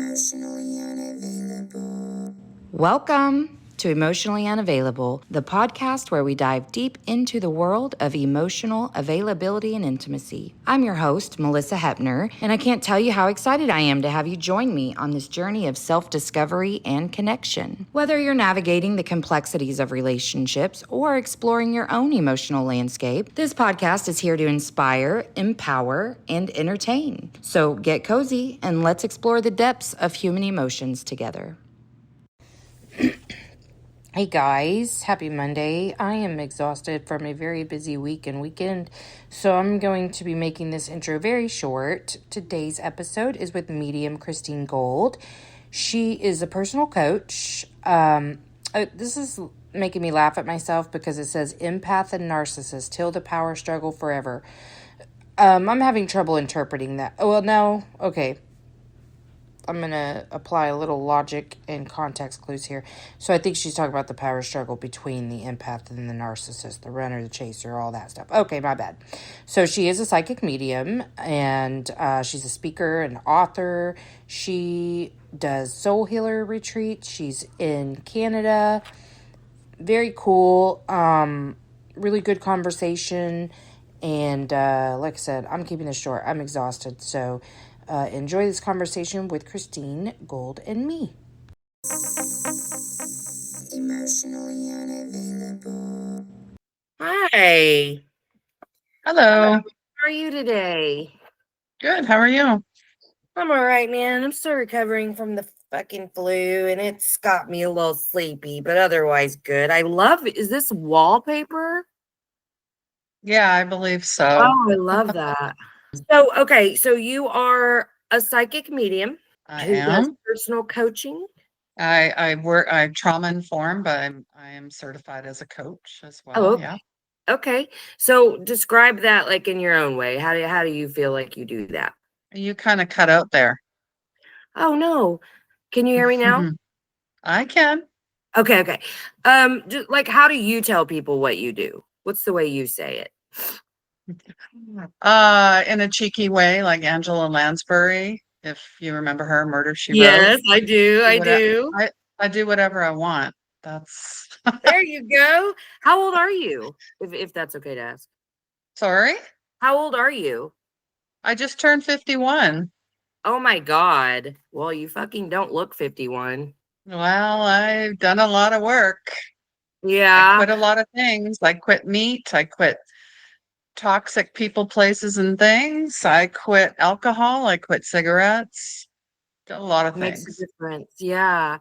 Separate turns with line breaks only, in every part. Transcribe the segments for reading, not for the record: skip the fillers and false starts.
Emotionally unavailable.
Welcome to Emotionally Unavailable, the podcast where we dive deep into the world of emotional availability and intimacy. I'm your host, Melissa Hepner, and I can't tell you how excited I am to have you join me on this journey of self-discovery and connection. Whether you're navigating the complexities of relationships or exploring your own emotional landscape, this podcast is here to inspire, empower, and entertain. So get cozy and let's explore the depths of human emotions together. Hey guys, happy Monday. I am exhausted from a very busy week and weekend, so I'm going to be making this intro very short. Today's episode is with medium Christine Gold. She is a personal coach. This is making me laugh at myself because it says empath and narcissist till the power struggle forever. I'm having trouble interpreting that. Oh, well, no. Okay. I'm going to apply a little logic and context clues here. So I think she's talking about the power struggle between the empath and the narcissist, the runner, the chaser, all that stuff. Okay, my bad. So she is a psychic medium, and she's a speaker and author. She does soul healer retreats. She's in Canada. Very cool. Really good conversation. And like I said, I'm keeping this short. I'm exhausted. So enjoy this conversation with Christine Gold and me.
Emotionally unavailable.
Hi.
Hello.
How are you today?
Good. How are you?
I'm all right, man. I'm still recovering from the fucking flu, and it's got me a little sleepy, but otherwise good. Is this wallpaper?
Yeah, I believe so.
Oh, I love that. So you are a psychic medium
I
who does
am.
personal coaching.
I'm trauma informed, but I am certified as a coach as well.
Oh, okay.
Yeah.
Okay. So describe that like in your own way. How do you feel like you do that?
You kind of cut out there.
Oh no. Can you hear me now?
I can.
Okay. Just like how do you tell people what you do? What's the way you say it?
In a cheeky way, like Angela Lansbury, if you remember her, Murder, She Wrote.
Yes, I do. I do.
I do whatever I want. That's
There you go. How old are you? If that's okay to ask.
sorry.
How old are you?
I just turned 51.
Oh my God. Well, you fucking don't look 51.
Well, I've done a lot of work.
Yeah.
I quit a lot of things. I quit meat. I quit toxic people, places, and things. I quit alcohol. I quit cigarettes. Did a lot of
Makes
things.
a difference. Yeah.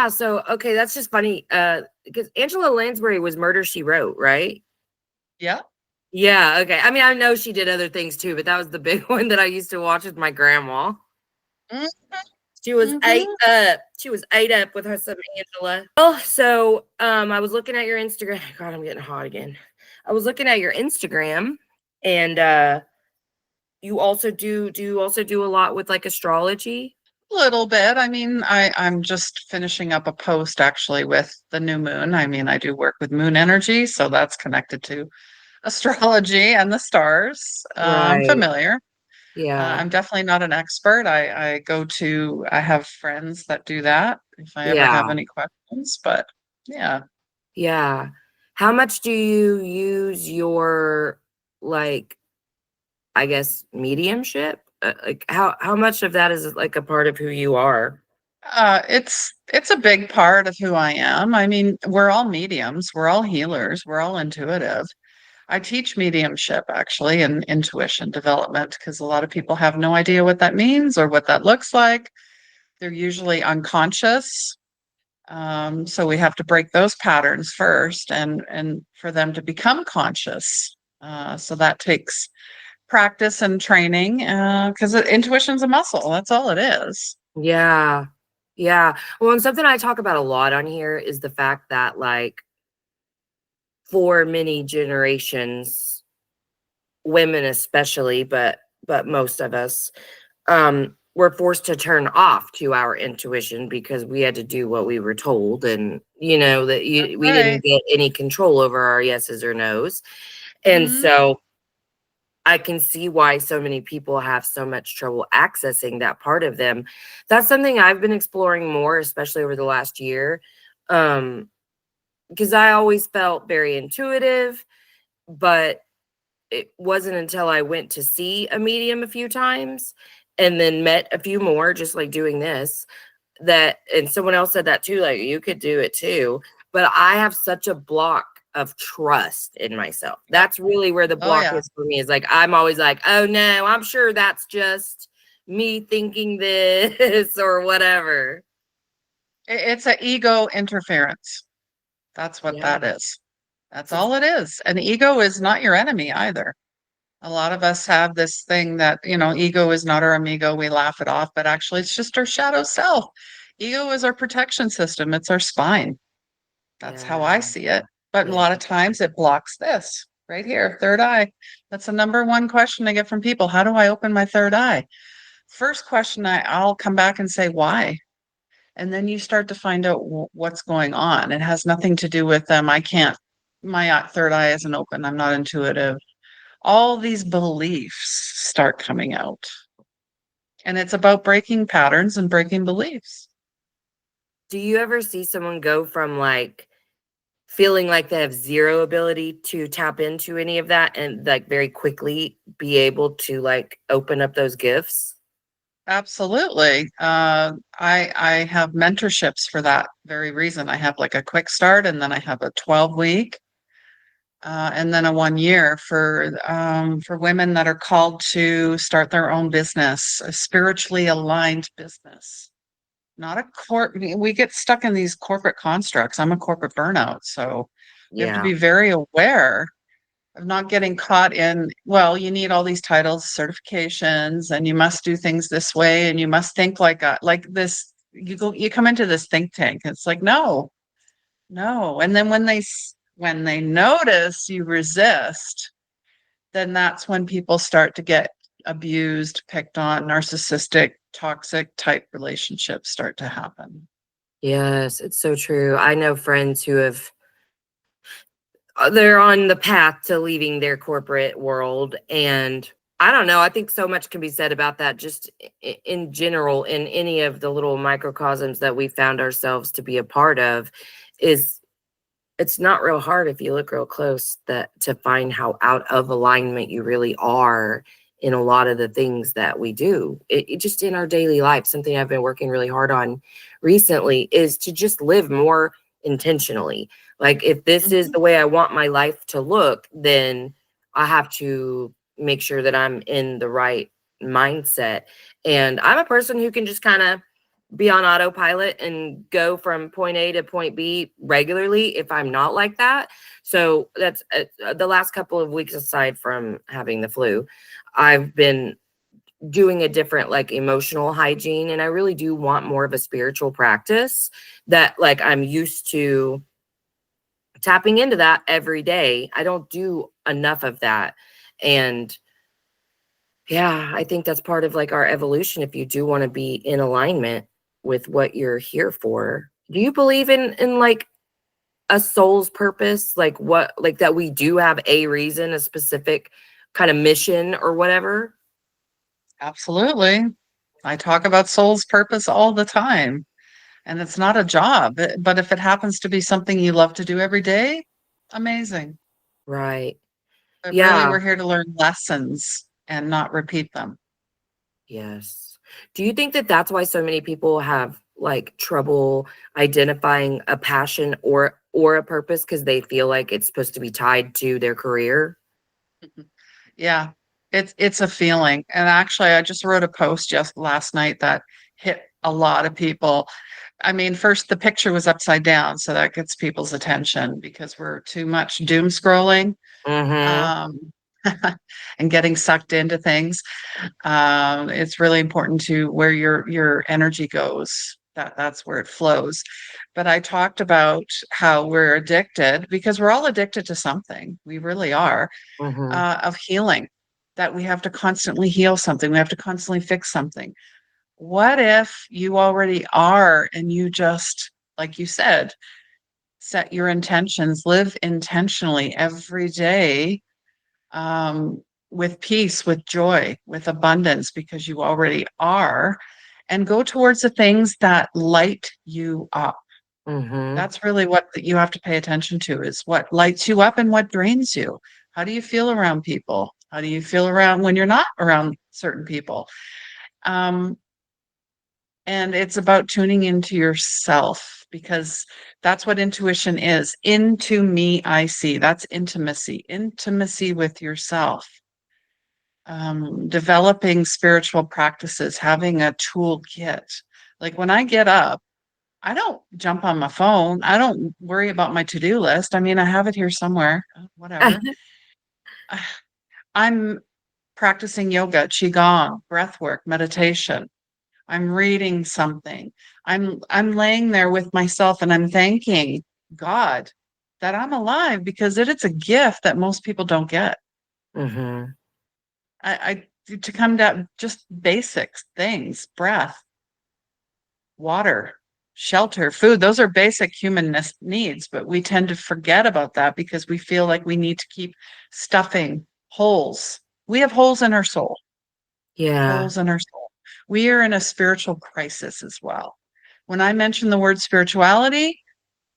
So, okay, that's just funny. Because Angela Lansbury was Murder, She Wrote, right?
Yeah.
Yeah. Okay. I mean, I know she did other things too, but that was the big one that I used to watch with my grandma.
Mhm.
She was ate up. She was ate up with her son Angela. Oh, so I was looking at your Instagram. God, I'm getting hot again. I was looking at your Instagram, and you also do a lot with like astrology?
A little bit. I mean, I'm just finishing up a post actually with the new moon. I mean, I do work with moon energy, so that's connected to astrology and the stars. I'm
Right.
familiar.
Yeah.
I'm definitely not an expert. I have friends that do that if I ever
Yeah.
have any questions, but yeah.
Yeah. How much do you use your, like, I guess, mediumship? Like, how much of that is like a part of who you are?
It's a big part of who I am. I mean, we're all mediums, we're all healers, we're all intuitive. I teach mediumship actually and intuition development because a lot of people have no idea what that means or what that looks like. They're usually unconscious. So we have to break those patterns first and for them to become conscious. So that takes practice and training because intuition's a muscle. That's all it is.
Yeah. Well, and something I talk about a lot on here is the fact that, like, for many generations, women especially, but most of us, were forced to turn off to our intuition because we had to do what we were told, and that we
Right.
didn't get any control over our yeses or nos. And
Mhm.
so
I can see why so many people have so much trouble accessing that part of them. That's something I've been exploring more, especially over the last year. Because I always felt very intuitive, but it wasn't until I went to see a medium a few times and then met a few more, just like doing this, that, and someone else said that too, like you could do it too. But I have such a block of trust in myself.
Yep.
That's really where the
Oh
block
yeah.
is for me, is like I'm always like, oh no, I'm sure that's just me thinking this or whatever.
It's an ego interference. That's what
Yeah.
that is. That's
So
all it is. And ego is not your enemy either. A lot of us have this thing that, ego is not our amigo. We laugh it off, but actually it's just our shadow self. Ego is our protection system. It's our spine. That's how
yeah,
I see it. But a
yeah.
lot of times it blocks this right here, third eye. That's the number one question I get from people. How do I open my third eye? First question, I'll come back and say, why? And then you start to find out what's going on. It has nothing to do with them. I can't, my third eye isn't open. I'm not intuitive. All these beliefs start coming out. And it's about breaking patterns and breaking beliefs.
Do you ever see someone go from like feeling like they have zero ability to tap into any of that and like very quickly be able to like open up those gifts?
Absolutely. I have mentorships for that very reason. I have like a quick start, and then I have a 12-week, and then a 1 year for women that are called to start their own business, a spiritually aligned business. Not a we get stuck in these corporate constructs. I'm a corporate burnout, so we have to
Yeah.
be very aware of not getting caught in, well, you need all these titles, certifications, and you must do things this way, and you must think like this. You come into this think tank. It's like, no, no. And then when they notice you resist, then that's when people start to get abused, picked on, narcissistic, toxic type relationships start to happen.
Yes, it's so true. I know friends who have they're on the path to leaving their corporate world, and I don't know, I think so much can be said about that just in general in any of the little microcosms that we found ourselves to be a part of. Is it's not real hard if you look real close that to find how out of alignment you really are in a lot of the things that we do. It just in our daily life, something I've been working really hard on recently is to just live more intentionally. Like if this is
Mhm.
the way I want my life to look, then I have to make sure that I'm in the right mindset. And I'm a person who can just kind of be on autopilot and go from point A to point B regularly if I'm not like that. So that's the last couple of weeks, aside from having the flu, I've been doing a different like emotional hygiene. And I really do want more of a spiritual practice that like I'm used to tapping into that every day. I don't do enough of that. And yeah, I think that's part of like our evolution if you do want to be in alignment with what you're here for. Do you believe in like a soul's purpose? Like what like that we do have a reason, a specific kind of mission or whatever?
Absolutely. I talk about soul's purpose all the time. And it's not a job, but if it happens to be something you love to do every day, amazing.
Right.
But really,
Yeah.
we're here to learn lessons and not repeat them.
Yes. Do you think that that's why so many people have like trouble identifying a passion or a purpose because they feel like it's supposed to be tied to their career?
Yeah, it's a feeling. And actually, I just wrote a post just last night that hit a lot of people. I mean, first, the picture was upside down, so that gets people's attention because we're too much doom scrolling,
Mhm.
um, and getting sucked into things. It's really important to where your energy goes. That's where it flows. But I talked about how we're addicted because we're all addicted to something. We really are,
Mhm.
of healing. That we have to constantly heal something. We have to constantly fix something. What if you already are, and you just, like you said, set your intentions, live intentionally every day, with peace, with joy, with abundance, because you already are, and go towards the things that light you up.
Mm-hmm.
That's really what you have to pay attention to, is what lights you up and what drains you. How do you feel around people? How do you feel around when you're not around certain people? Um, and it's about tuning into yourself, because that's what intuition is. Into me, I see. That's intimacy, intimacy with yourself. Developing spiritual practices, having a toolkit. Like when I get up, I don't jump on my phone. I don't worry about my to-do list. I mean, I have it here somewhere, whatever. I'm practicing yoga, qigong, breath work, meditation. I'm reading something. I'm laying there with myself and I'm thanking God that I'm alive, because it's a gift that most people don't get.
Mm-hmm.
I to come down, just basic things, breath, water, shelter, food. Those are basic human needs, but we tend to forget about that because we feel like we need to keep stuffing holes. We have holes in our soul,
Yeah.
holes in our soul. We are in a spiritual crisis as well. When I mention the word spirituality,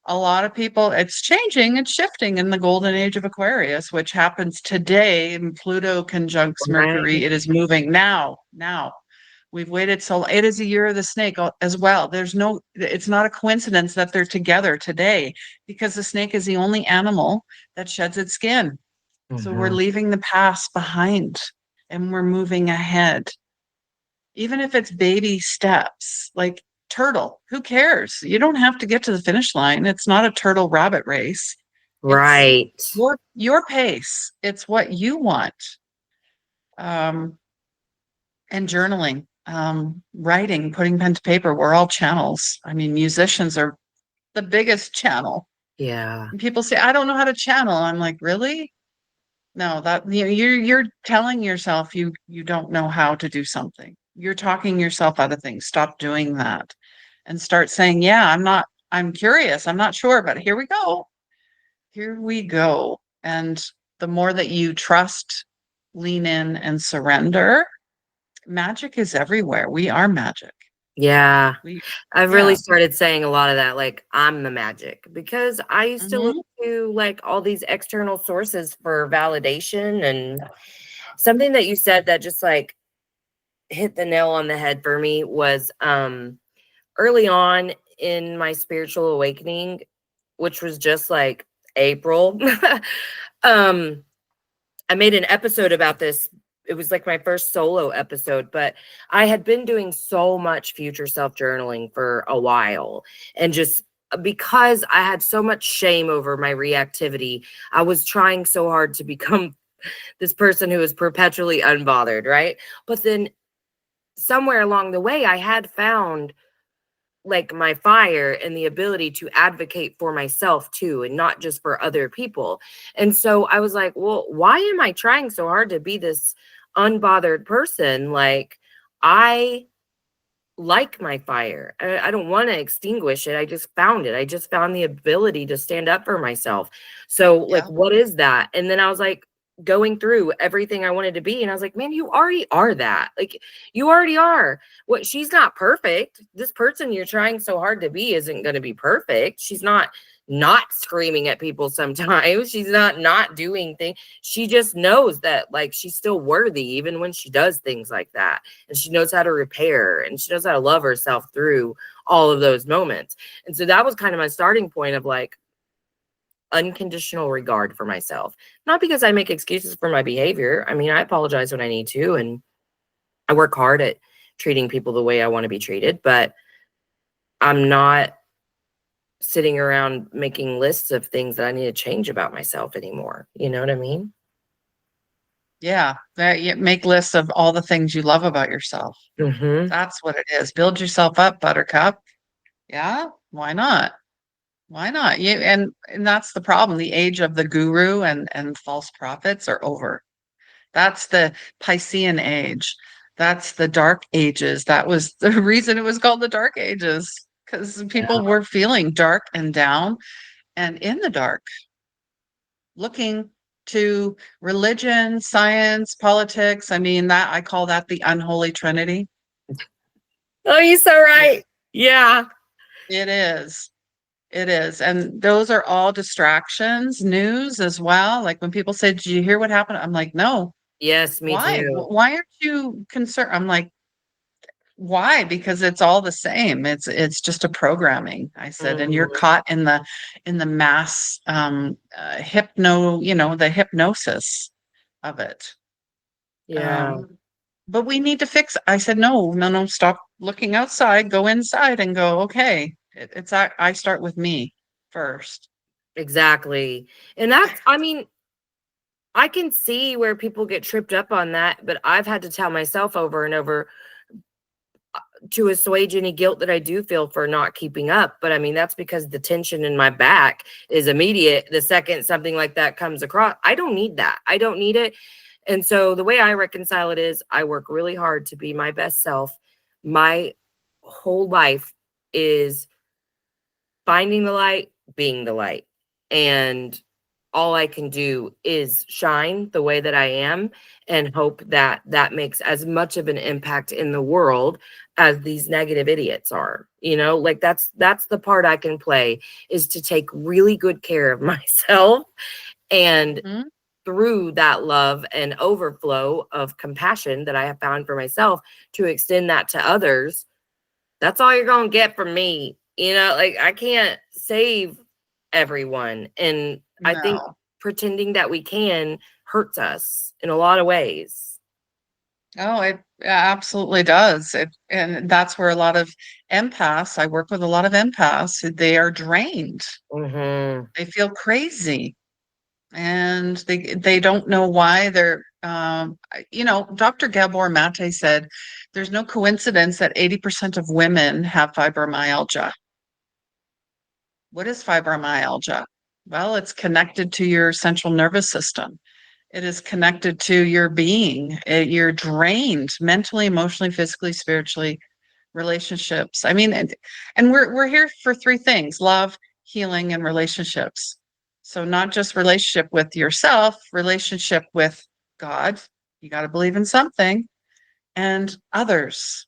a lot of people, it's changing, it's shifting in the golden age of Aquarius, which happens today. And Pluto conjuncts Mercury.
Right.
It is moving now. We've waited so long. It is a year of the snake as well. It's not a coincidence that they're together today, because the snake is the only animal that sheds its skin. So we're
Mm-hmm.
leaving the past behind and we're moving ahead. Even if it's baby steps, like turtle, who cares? You don't have to get to the finish line. It's not a turtle rabbit race. It's
Right.
your pace. It's what you want. Um, and journaling, writing, putting pen to paper, we're all channels. I mean, musicians are the biggest channel.
Yeah.
And people say, I don't know how to channel. I'm like, really? No, you're telling yourself you don't know how to do something. You're talking yourself out of things. Stop doing that and start saying, yeah, I'm curious. I'm not sure, but here we go. Here we go. And the more that you trust, lean in and surrender, magic is everywhere. We are magic.
Yeah.
We,
I've really
yeah.
started saying a lot of that, like, I'm the magic, because I used to look
Hmm.
to like all these external sources for validation. And something that you said that just like hit the nail on the head for me was early on in my spiritual awakening, which was just like April. um I made an episode about this. It was like my first solo episode, but I had been doing so much future self journaling for a while. And just because I had so much shame over my reactivity, I was trying so hard to become this person who is perpetually unbothered, right? But then somewhere along the way, I had found like my fire and the ability to advocate for myself too, and not just for other people. And so I was like, well, why am I trying so hard to be this unbothered person? Like, I like my fire. I don't want to extinguish it. I just found it. I just found the ability to stand up for myself. So, like,
Yeah.
what is that? And then I was like, going through everything I wanted to be. And I was like, man, you already are that. Like, you already are. What, she's not perfect. This person you're trying so hard to be isn't going to be perfect. She's not screaming at people sometimes. She's not doing things. She just knows that like she's still worthy even when she does things like that. And she knows how to repair and she knows how to love herself through all of those moments. And so that was kind of my starting point of like unconditional regard for myself. Not because I make excuses for my behavior. I mean, I apologize when I need to, and I work hard at treating people the way I want to be treated, but I'm not sitting around making lists of things that I need to change about myself anymore. You know what I mean?
Yeah. You make lists of all the things you love about yourself.
Mm-hmm.
That's what it is. Build yourself up, buttercup. Yeah. Why not? Why not? And that's the problem. The age of the guru and false prophets are over. That's the Piscean age. That's the dark ages. That was the reason it was called the dark ages, because people were feeling dark and down and in the dark, looking to religion, science, politics. I mean, that I call that the unholy trinity.
Oh, you're so right. Yeah.
It is. It is. And those are all distractions, news as well. Like when people say, "Did you hear what happened?" I'm like, "No."
Yes, me
Why?
too.
Why aren't you concerned? I'm like, why? Because it's all the same. It's just a programming. I said, and you're
Mhm.
caught in the mass the hypnosis of it.
Yeah,
But we need to fix. I said, no, no, no, stop looking outside. Go inside and go. Okay, I start with me first.
exactly. And that's, I mean, I can see where people get tripped up on that, but I've had to tell myself over and over to assuage any guilt that I do feel for not keeping up. But I mean, that's because the tension in my back is immediate. The second something like that comes across, I don't need that. I don't need it. And so the way I reconcile it is I work really hard to be my best self. My whole life is finding the light, being the light. And all I can do is shine the way that I am and hope that that makes as much of an impact in the world as these negative idiots are. You know, like that's the part I can play, is to take really good care of myself, and
Mhm.
through that love and overflow of compassion that I have found for myself, to extend that to others. That's all you're going to get from me. You know, like I can't save everyone. And I think
No.
pretending that we can hurts us in a lot of ways.
Oh, it absolutely does. And that's where a lot of empaths, I work with a lot of empaths, they are drained.
Hmm.
They feel crazy and they don't know why they're Dr. Gabor Mate said there's no coincidence that 80% of women have fibromyalgia. What is fibromyalgia? Well, it's connected to your central nervous system. It is connected to your being. You're drained mentally, emotionally, physically, spiritually, relationships. I mean, and we're here for three things: love, healing, and relationships. So not just relationship with yourself, relationship with God. You got to believe in something, and others.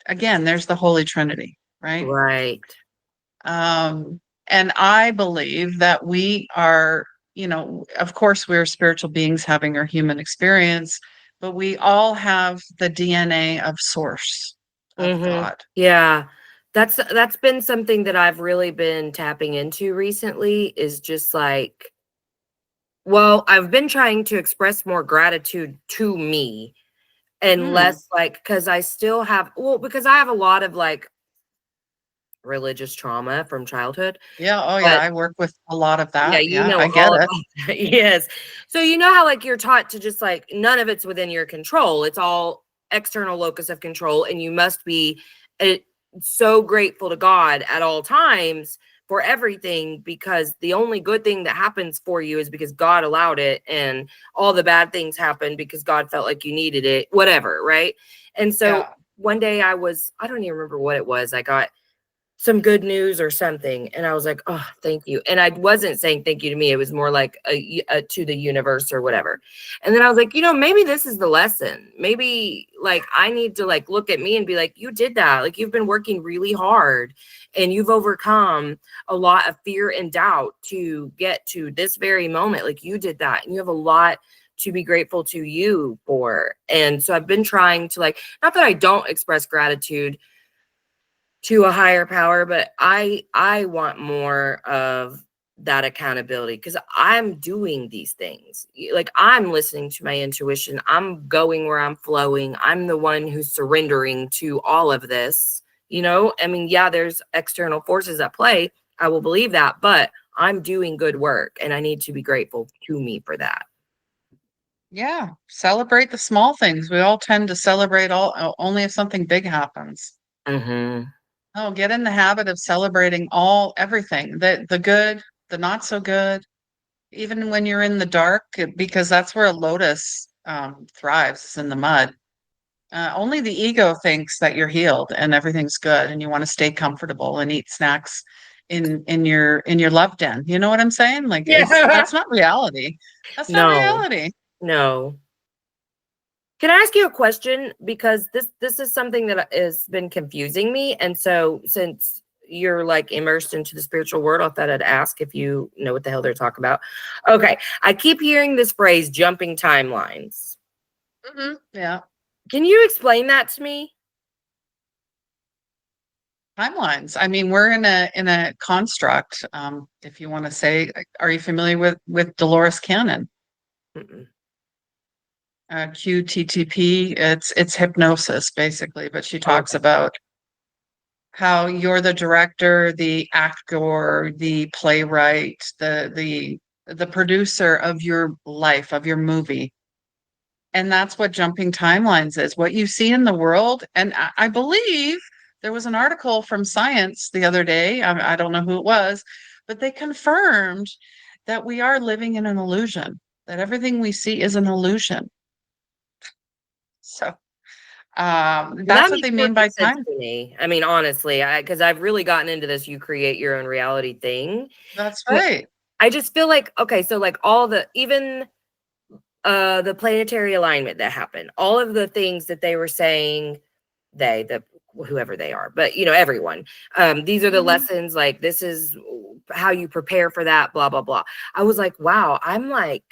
Again, there's the Holy Trinity, right?
Right.
Um, and I believe that we are, of course, we're spiritual beings having our human experience, but we all have the DNA of Source, of
Hmm.
God.
Yeah. That's been something that I've really been tapping into recently, is just like, well, I've been trying to express more gratitude to me and
Hmm.
less like, because I still have, well, because I have a lot of like religious trauma from childhood.
Yeah. Oh, yeah.
But
I work with a lot of
yeah,
that.
you
Yeah,
know
I get
all
it.
about that. Yes. So you know how like you're taught to just like none of it's within your control. It's all external locus of control, and you must be uh, so grateful to God at all times for everything, because the only good thing that happens for you is because God allowed it, and all the bad things happen because God felt like you needed it, whatever, right? And so
Yeah.
one day I don't even remember what it was. I got some good news or something, and I was like, oh, thank you. And I wasn't saying thank you to me, it was more like to the universe or whatever. And then I was like, maybe this is the lesson. Maybe like I need to like look at me and be like, you did that, like you've been working really hard and you've overcome a lot of fear and doubt to get to this very moment. Like you did that, and you have a lot to be grateful to you for. And so I've been trying to like, not that I don't express gratitude to a higher power, but I want more of that accountability, because I'm doing these things. Like I'm listening to my intuition, I'm going where I'm flowing, I'm the one who's surrendering to all of this. I mean, yeah, there's external forces at play, I will believe that, but I'm doing good work, and I need to be grateful to me for that.
Yeah. Celebrate the small things. We all tend to celebrate only if something big happens.
Hmm.
Oh, get in the habit of celebrating everything, the good, the not so good, even when you're in the dark, because that's where a lotus thrives, is in the mud. Only the ego thinks that you're healed and everything's good and you want to stay comfortable and eat snacks in your love den. You know what I'm saying? Like
Yeah.
that's not reality. That's not
No,
reality.
no. Can I ask you a question? Because this is something that has been confusing me. And so since you're like immersed into the spiritual world, I thought I'd ask if you know what the hell they're talking about. Okay. I keep hearing this phrase jumping timelines.
Yeah.
Can you explain that to me?
Timelines. I mean, we're in a construct. If you want to say, are you familiar with Dolores Cannon?
Mm-mm.
QTTP. It's hypnosis basically, but she talks
Okay.
about how you're the director, the actor, the playwright, the producer of your life, of your movie. And that's what jumping timelines is, what you see in the world. And I believe there was an article from Science the other day. I don't know who it was, but they confirmed that we are living in an illusion, that everything we see is an illusion. So
And that
that's what
makes
they mean by
perfect sense
time.
to me. I mean, honestly, because I've really gotten into this you create your own reality thing.
That's
But
right.
I just feel like, okay, so like all the even the planetary alignment that happened, all of the things that they were saying, the whoever they are, but you know, everyone, these are the
Mhm.
lessons, like this is how you prepare for that, blah blah blah. I was like, wow, I'm like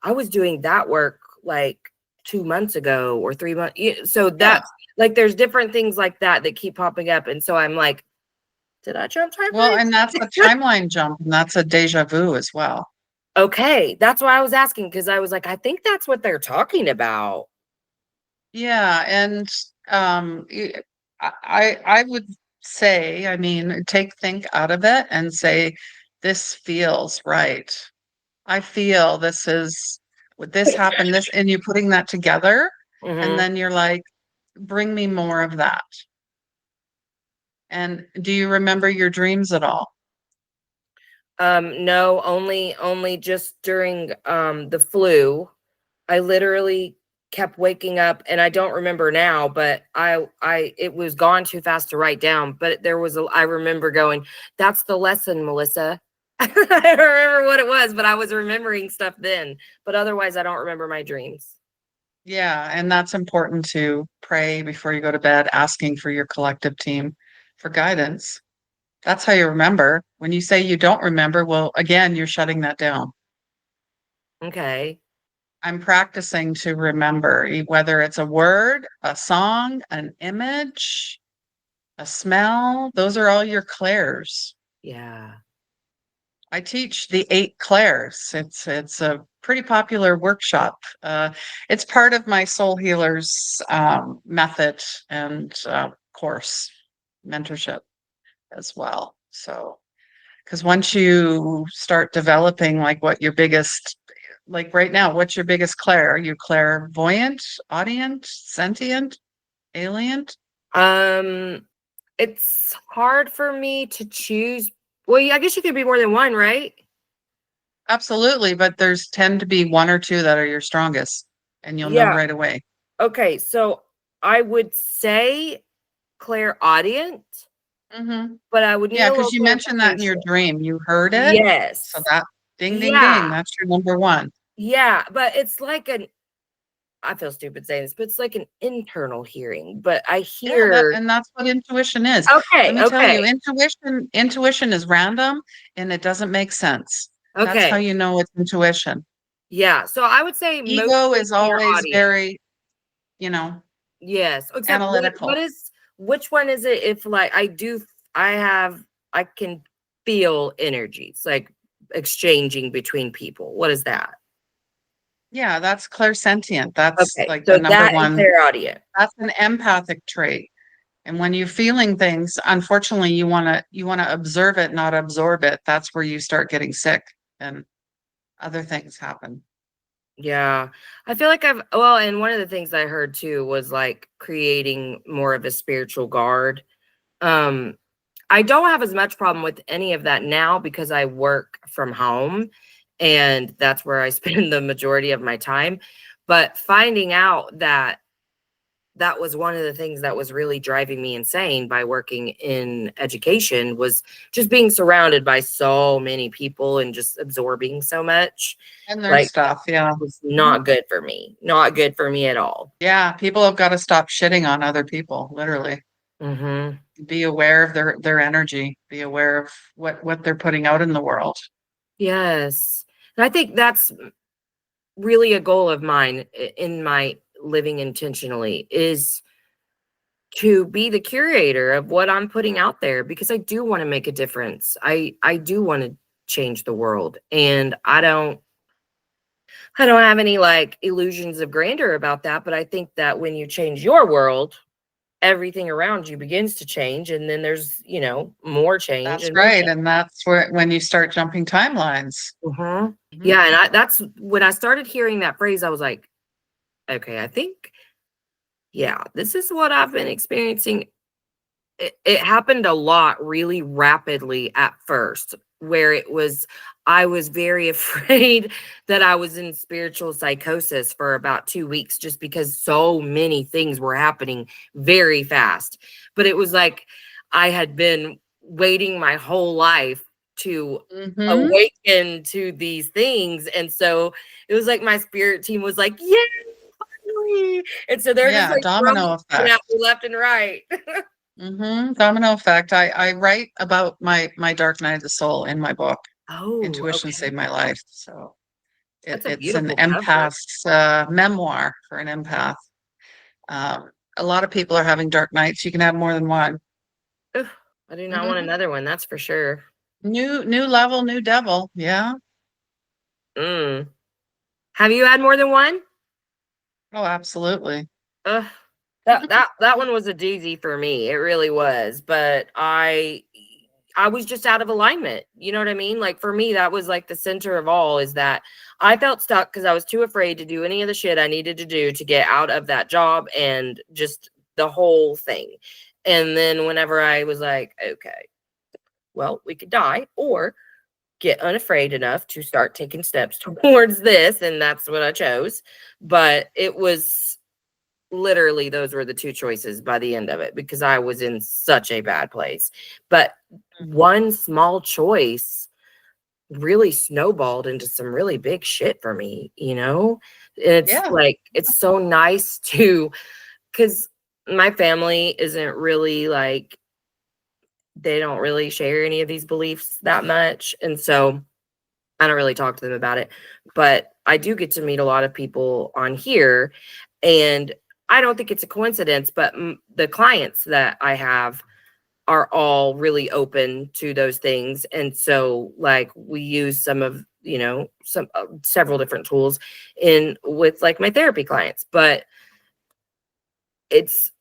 I was doing that work like 2 months ago or 3 months. So
Yeah.
that's like there's different things like that that keep popping up, and so I'm like, did I jump
Well,
timelines?
and that's a timeline jump, and that's a deja vu as well.
Okay, that's why I was asking, because I was like, I think that's what they're talking about.
Yeah, and I would say, I mean, take think out of it and say, this feels right. I feel this is what this happened, this, and you're putting that together, and
Hmm.
then you're like, bring me more of that. And do you remember your dreams at all?
No, only just during the flu. I literally kept waking up, and I don't remember now, but I it was gone too fast to write down, but I remember going, that's the lesson, Melissa. I don't remember what it was, but I was remembering stuff then. But otherwise I don't remember my dreams.
Yeah, and that's important to pray before you go to bed, asking for your collective team for guidance. That's how you remember. When you say you don't remember, well, again, you're shutting that down.
Okay.
I'm practicing to remember, whether it's a word, a song, an image, a smell, those are all your clairs.
Yeah.
I teach the 8 clairs. It's a pretty popular workshop. It's part of my Soul Healers method and course mentorship as well. So, because once you start developing like what your biggest, like right now, what's your biggest clair? Are you clairvoyant, audient, sentient, alien?
Um it's hard for me to choose. Well, I guess you could be more than one, right?
Absolutely, but there's tend to be one or two that are your strongest, and you'll know
Yeah.
right away.
Okay, so I would say clairaudient,
Hmm.
but I would need
Yeah,
a
because
little
you mentioned that in your
clarification.
dream. You heard it. So
Yes.
that ding, ding,
Yeah.
ding. That's your number one.
Yeah, but it's like I feel stupid saying this, but it's like an internal hearing. But I
Yeah, that
hear,
and that's what intuition is. Let
okay,
me tell you,
okay,
intuition is random and it doesn't make sense. That's how
okay.
you know it's intuition.
Yeah. So I would say
Ego
mostly
is always
clairaudient.
very, you know,
Yes. Except
analytical.
which one is it if like I can feel energies like exchanging between people. What is that?
Yeah, that's clairsentient. That's
Okay.
like the
So
number
that and
one.
clairaudient.
That's an empathic trait. And when you're feeling things, unfortunately, you want to observe it, not absorb it. That's where you start getting sick and other things happen.
Yeah. I feel like and one of the things I heard too was like creating more of a spiritual guard. Um, I don't have as much problem with any of that now because I work from home and that's where I spend the majority of my time. But finding out that that was one of the things that was really driving me insane by working in education, was just being surrounded by so many people and just absorbing so much.
And their
Like,
stuff, yeah.
was not good for me. Not good for me at all.
Yeah, people have got to stop shitting on other people, literally.
Mm-hmm.
Be aware of their energy, be aware of what they're putting out in the world.
Yes. And I think that's really a goal of mine in my living intentionally, is to be the curator of what I'm putting out there, because I do want to make a difference. I do want to change the world, and I don't have any like illusions of grandeur about that, but I think that when you change your world, everything around you begins to change, and then there's, more change
That's
and more
right.
change.
And that's when you start jumping timelines.
Mhm.
Mhm.
Yeah, and that's when I started hearing that phrase, I was like, okay, I think, yeah, this is what I've been experiencing. It happened a lot really rapidly at first, where I was very afraid that I was in spiritual psychosis for about 2 weeks, just because so many things were happening very fast. But it was like I had been waiting my whole life to
Mhm.
awaken to these things. And so it was like my spirit team was like, yeah, finally. And so they're just
Yeah,
like throwing
domino
it
effect.
at me left and right.
Domino effect. I write about my dark night of the soul in my book,
Oh,
Intuition
okay.
Saved My Life. So
That's a
it's an
beautiful cover.
empath's memoir for an empath. Um, a lot of people are having dark nights. You can have more than one.
Ugh, I do not want
Mhm.
another one, that's for sure.
New level, new devil. Yeah.
Mm. Have you had more than one?
Oh, absolutely.
Ugh. That one was a doozy for me. It really was. But I was just out of alignment. You know what I mean? Like, for me, that was like the center of all, is that I felt stuck because I was too afraid to do any of the shit I needed to do to get out of that job, and just the whole thing. And then whenever I was like, okay, well, we could die, or get unafraid enough to start taking steps towards this, and that's what I chose. But it was literally, those were the two choices by the end of it, because I was in such a bad place. But one small choice really snowballed into some really big shit for me, it's
Yeah.
like, it's so nice to, because my family isn't really like, they don't really share any of these beliefs that much, and so I don't really talk to them about it. But I do get to meet a lot of people on here, and I don't think it's a coincidence, but the clients that I have are all really open to those things. And so, like, we use some of, some several different tools in with like my therapy clients. But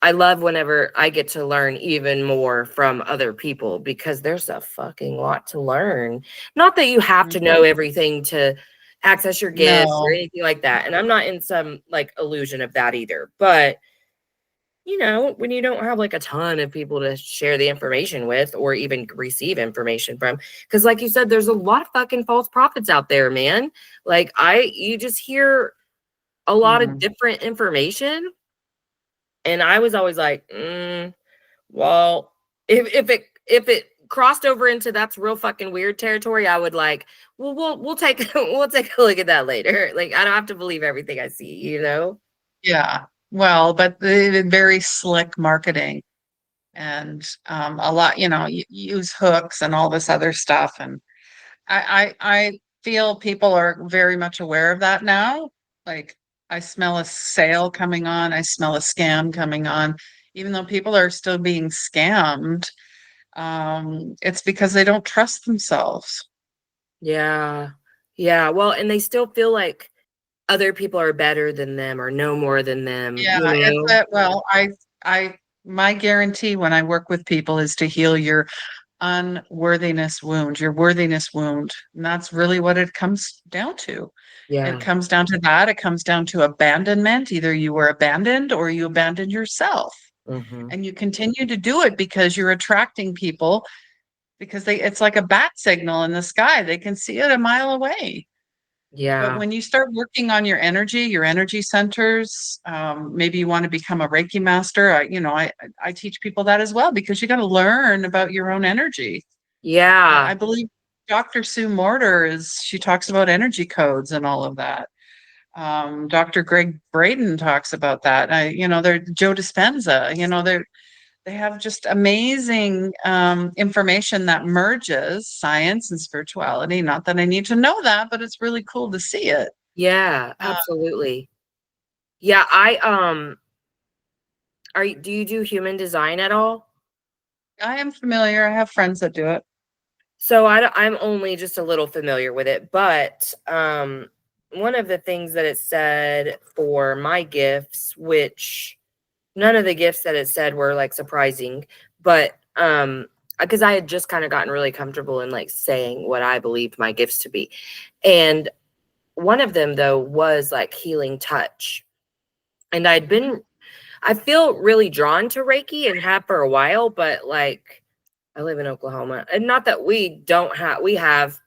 I love whenever I get to learn even more from other people, because there's a fucking lot to learn. Not that you have to know
Mhm.
everything to access your gifts or
No.
anything like that. And I'm not in some like illusion of that either. But when you don't have like a ton of people to share the information with, or even receive information from, because like you said, there's a lot of fucking false prophets out there, man. Like, you just hear a lot of
Mhm.
different information. And I was always like, well, if it crossed over into that's real fucking weird territory, I would like, well, we'll take we'll take a look at that later. Like, I don't have to believe everything I see.
Yeah. Well, but the very slick marketing and a lot, use hooks and all this other stuff. And I feel people are very much aware of that now. Like, I smell a sale coming on, I smell a scam coming on, even though people are still being scammed. It's because they don't trust themselves.
Yeah. Yeah. Well, and they still feel like other people are better than them or know more than them,
Yeah, it's that. Well, I, my guarantee when I work with people is to heal your unworthiness wound, your worthiness wound. And that's really what it comes down to. It
Yeah.
comes down to that. It comes down to abandonment. Either you were abandoned or you abandoned yourself.
Hmm.
And you continue to do it because you're attracting people, because it's like a bat signal in the sky. They can see it a mile away. But
Yeah.
when you start working on your energy centers, maybe you want to become a Reiki master. I teach people that as well, because you got to learn about your own energy.
Yeah.
I believe Dr. Sue Morter she talks about energy codes and all of that. Dr. Greg Braden talks about that. They're Joe Dispenza, they have just amazing information that merges science and spirituality. Not that I need to know that, but it's really cool to see it.
Yeah,
Uh,
absolutely. Yeah, do you do human design at all?
I am familiar. I have friends that do it.
So I'm only just a little familiar with it, but one of the things that it said for my gifts, which none of the gifts that it said were like surprising, but because I had just kind of gotten really comfortable in like saying what I believed my gifts to be. And one of them though was like healing touch. And I feel really drawn to Reiki and have for a while, but like I live in Oklahoma, and not that we have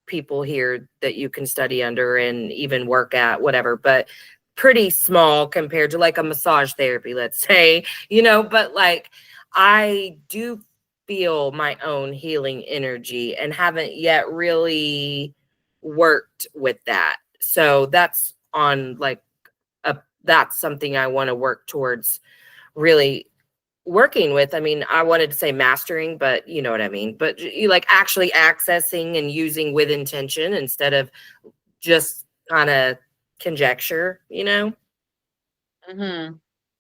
people here that you can study under and even work at, whatever, but pretty small compared to like a massage therapy, let's say, but like I do feel my own healing energy and haven't yet really worked with that. So that's something I want to work towards really working with. I mean, I wanted to say mastering, but you know what I mean. But you like actually accessing and using with intention instead of just kind of conjecture.
Mm-hmm.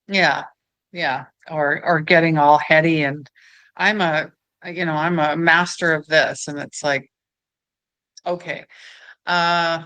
Yeah, yeah. Or getting all heady and I'm a I'm a master of this, and it's like, okay, uh,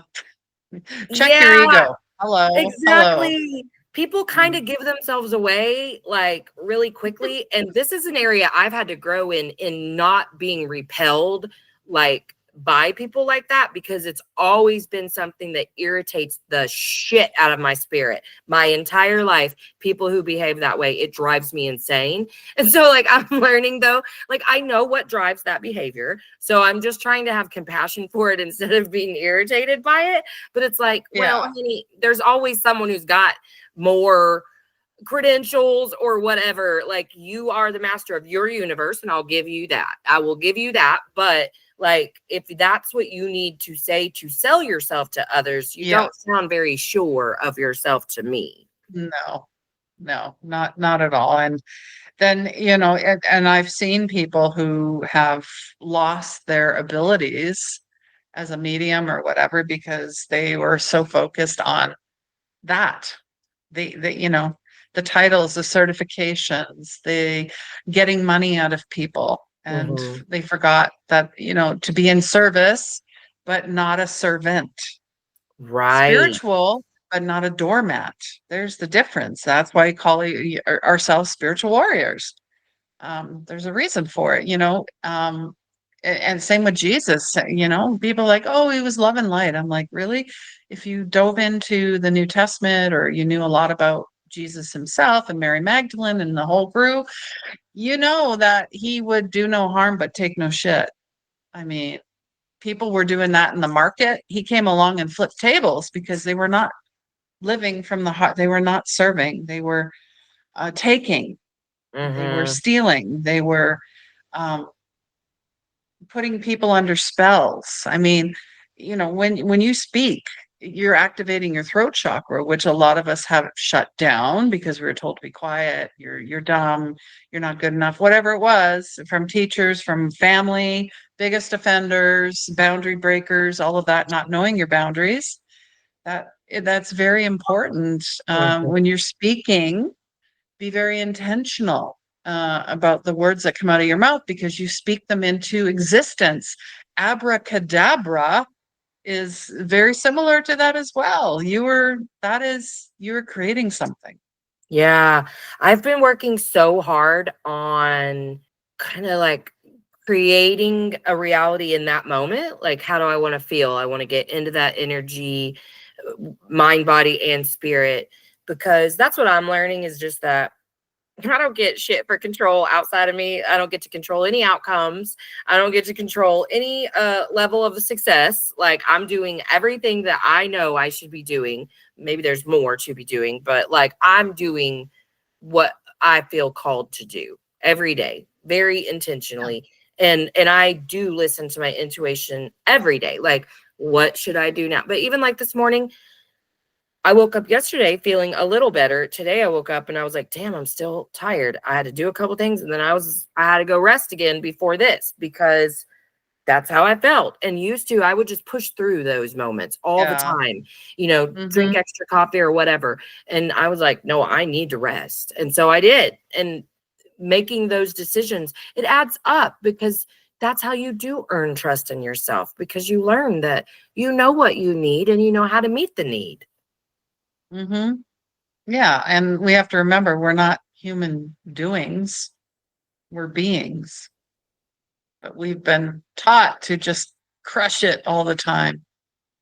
check your
Yeah,
ego. Hello, hello.
exactly. People kind
Mm.
of give themselves away like really quickly. And this is an area I've had to grow in not being repelled like by people like that, because it's always been something that irritates the shit out of my spirit my entire life. People who behave that way, it drives me insane. And so like I'm learning though, like I know what drives that behavior. So I'm just trying to have compassion for it instead of being irritated by it. But it's like, well,
Yeah,
honey, there's always someone who's got more credentials or whatever. Like you are the master of your universe, and I'll give you that. I will give you that. But like, if that's what you need to say to sell yourself to others, you
yeah.
don't sound very sure of yourself to me.
No, no, not at all. And then, and I've seen people who have lost their abilities as a medium or whatever because they were so focused on that. The titles, the certifications, the getting money out of people. And
Mm-hmm.
they forgot that, to be in service, but not a servant.
Right.
Spiritual, but not a doormat. There's the difference. That's why we call ourselves spiritual warriors. There's a reason for it, and same with Jesus. People are like, oh, he was love and light. I'm like, really? If you dove into the New Testament, or you knew a lot about Jesus himself and Mary Magdalene and the whole crew, you know that he would do no harm but take no shit. I mean, people were doing that in the market. He came along and flipped tables because they were not living from the heart. They were not serving. They were taking. They were
Mm-hmm.
stealing. They were um, putting people under spells. I mean, when you speak, you're activating your throat chakra, which a lot of us have shut down because we were told to be quiet. You're dumb. You're not good enough. Whatever it was, from teachers, from family, biggest offenders, boundary breakers, all of that. Not knowing your boundaries. That's very important
Mm-hmm.
when you're speaking. Be very intentional about the words that come out of your mouth, because you speak them into existence. Abracadabra is very similar to that as well. You were creating something.
Yeah, I've been working so hard on kind of like creating a reality in that moment. Like, how do I want to feel? I want to get into that energy, mind, body, and spirit, because that's what I'm learning is just that I don't get shit for control outside of me. I don't get to control any outcomes. I don't get to control any level of success. Like, I'm doing everything that I know I should be doing. Maybe there's more to be doing, but like, I'm doing what I feel called to do every day, very intentionally. And I do listen to my intuition every day. Like, what should I do now? But even like this morning, I woke up yesterday feeling a little better. Today I woke up and I was like, damn, I'm still tired. I had to do a couple things and then I had to go rest again before this because that's how I felt. And used to, I would just push through those moments all the
Yeah.
time, drink
Hmm.
extra coffee or whatever. And I was like, no, I need to rest. And so I did. And making those decisions, it adds up because that's how you do earn trust in yourself, because you learn that you know what you need and you know how to meet the need.
Hmm. Yeah. And we have to remember we're not human doings, we're beings. But we've been taught to just crush it all the time.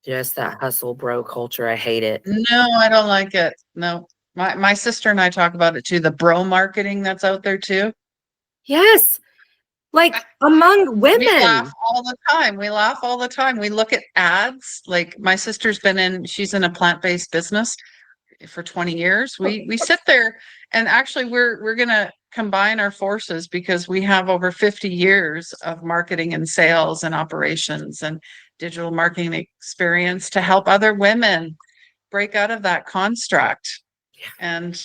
Just that hustle bro culture. I hate it.
No, I don't like it. No. My sister and I talk about it too, the bro marketing that's out there too.
Yes. Like among
We laugh
women.
all the time. We laugh all the time. We look at ads. Like my sister's she's in a plant-based business for 20 years. We sit there and actually we're gonna combine our forces because we have over 50 years of marketing and sales and operations and digital marketing experience to help other women break out of that construct and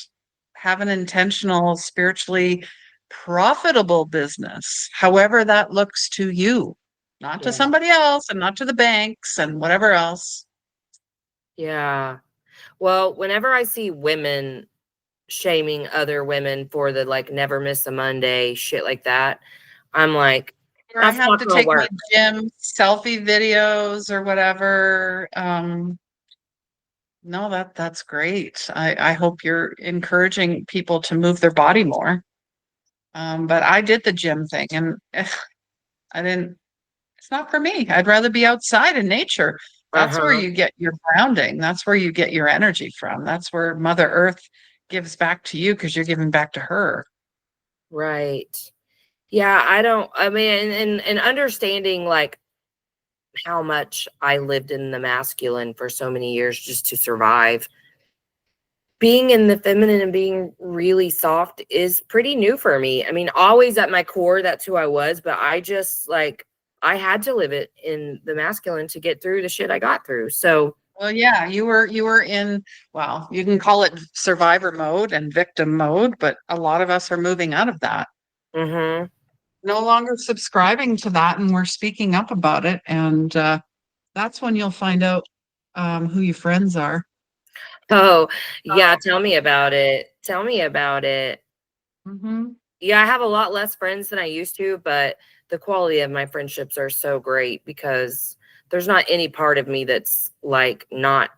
have an intentional, spiritually profitable business, however that looks to you, not to
Yeah.
somebody else and not to the banks and whatever else.
Yeah. Well, whenever I see women shaming other women for the like never miss a Monday, shit like that, I'm like,
Or I
that's
have
not
to
gonna
take my
work.
gym selfie videos or whatever. No, that's great. I hope you're encouraging people to move their body more. But I did the gym thing and I didn't, it's not for me. I'd rather be outside in nature. That's where
Uh-huh.
you get your grounding. That's where you get your energy from. That's where Mother Earth gives back to you because you're giving back to her.
Right. Yeah, I mean, and understanding like how much I lived in the masculine for so many years just to survive. Being in the feminine and being really soft is pretty new for me. I mean, always at my core, that's who I was, but I just like, I had to live it in the masculine to get through the shit I got through. So,
Well, yeah, you were in, well, you can call it survivor mode and victim mode, but a lot of us are moving out of that.
mhm.
No longer subscribing to that, and we're speaking up about it. And that's when you'll find out who your friends are.
Oh, yeah, tell me about it. Tell me about it.
Hmm.
Yeah, I have a lot less friends than I used to, but the quality of my friendships are so great because there's not any part of me that's like not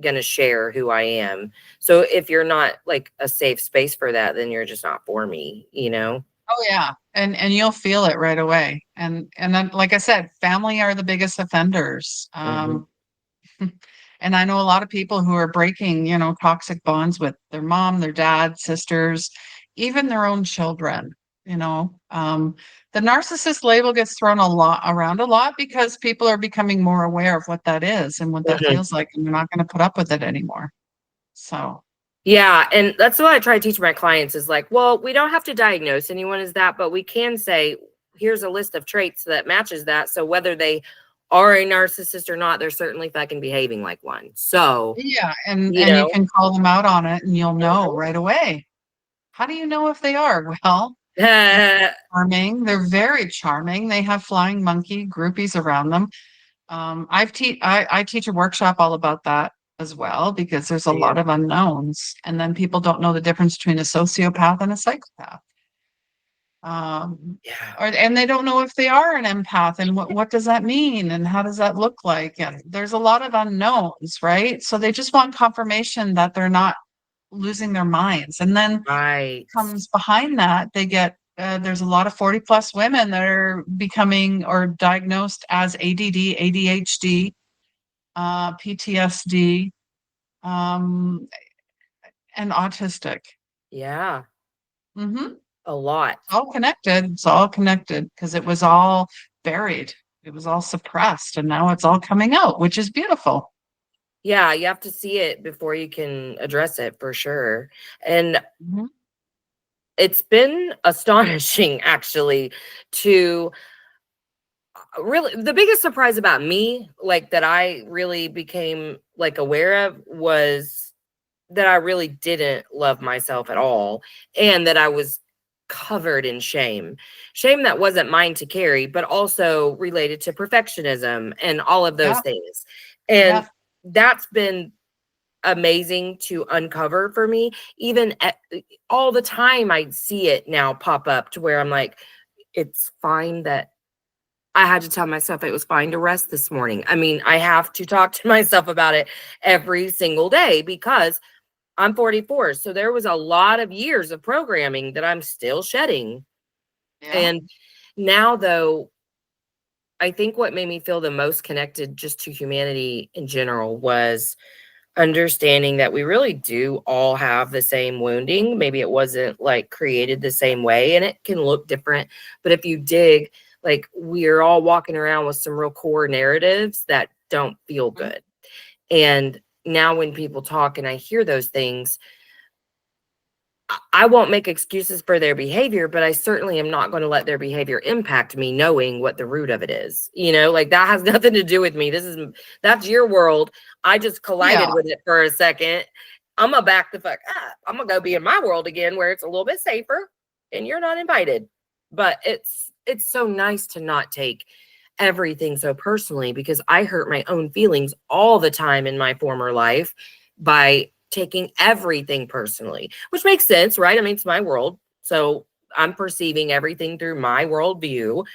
gonna share who I am. So if you're not like a safe space for that, then you're just not for me, you know?
Oh yeah, and you'll feel it right away. And then, like I said, family are the biggest offenders.
Hmm.
And I know a lot of people who are breaking, toxic bonds with their mom, their dad, sisters, even their own children. The narcissist label gets thrown a lot around a lot because people are becoming more aware of what that is and what that
Hmm.
feels like, and they're not going to put up with it anymore. So,
Yeah, and that's what I try to teach my clients is like, well, we don't have to diagnose anyone as that, but we can say, here's a list of traits that matches that. So whether they are a narcissist or not, they're certainly fucking behaving like one. So,
yeah, and
you
and you
know,
can call them out on it, and you'll know right away. How do you know if they are? Well, they're charming. They're very charming. They have flying monkey groupies around them. I teach a workshop all about that as well because there's a lot of unknowns, and then people don't know the difference between a sociopath and a psychopath.
yeah,
And they don't know if they are an empath and what does that mean and how does that look like? And there's a lot of unknowns, right? So they just want confirmation that they're not losing their minds. And then
right.
comes behind that, they get there's a lot of 40 plus women that are becoming or diagnosed as ADD, ADHD, PTSD, and autistic.
Yeah.
Mm-hmm.
a lot.
All connected. It's all connected because it was all buried. It was all suppressed, and now it's all coming out, which is beautiful.
Yeah, you have to see it before you can address it for sure. And
Mm-hmm.
it's been astonishing actually to really the biggest surprise about me, like that I really became like aware of was that I really didn't love myself at all and that I was covered in shame. Shame that wasn't mine to carry, but also related to perfectionism and all of those
Yeah,
things. And
yeah,
that's been amazing to uncover for me. Even all the time, I see it now pop up to where I'm like, it's fine that I had to tell myself it was fine to rest this morning. I mean, I have to talk to myself about it every single day because I'm 44. So there was a lot of years of programming that I'm still shedding.
yeah,
And now, though, I think what made me feel the most connected just to humanity in general was understanding that we really do all have the same wounding. Maybe it wasn't like created the same way and it can look different. But if you dig, like we're all walking around with some real core narratives that don't feel
mhm,
good. And now when people talk and I hear those things, I won't make excuses for their behavior, but I certainly am not going to let their behavior impact me knowing what the root of it is. You know, like that has nothing to do with me. That's your world. I just collided
yeah,
with it for a second. I'm gonna back the fuck up. I'm gonna go be in my world again where it's a little bit safer and you're not invited. But it's so nice to not take everything so personally because I hurt my own feelings all the time in my former life by taking everything personally, which makes sense, right? I mean, it's my world. So I'm perceiving everything through my worldview.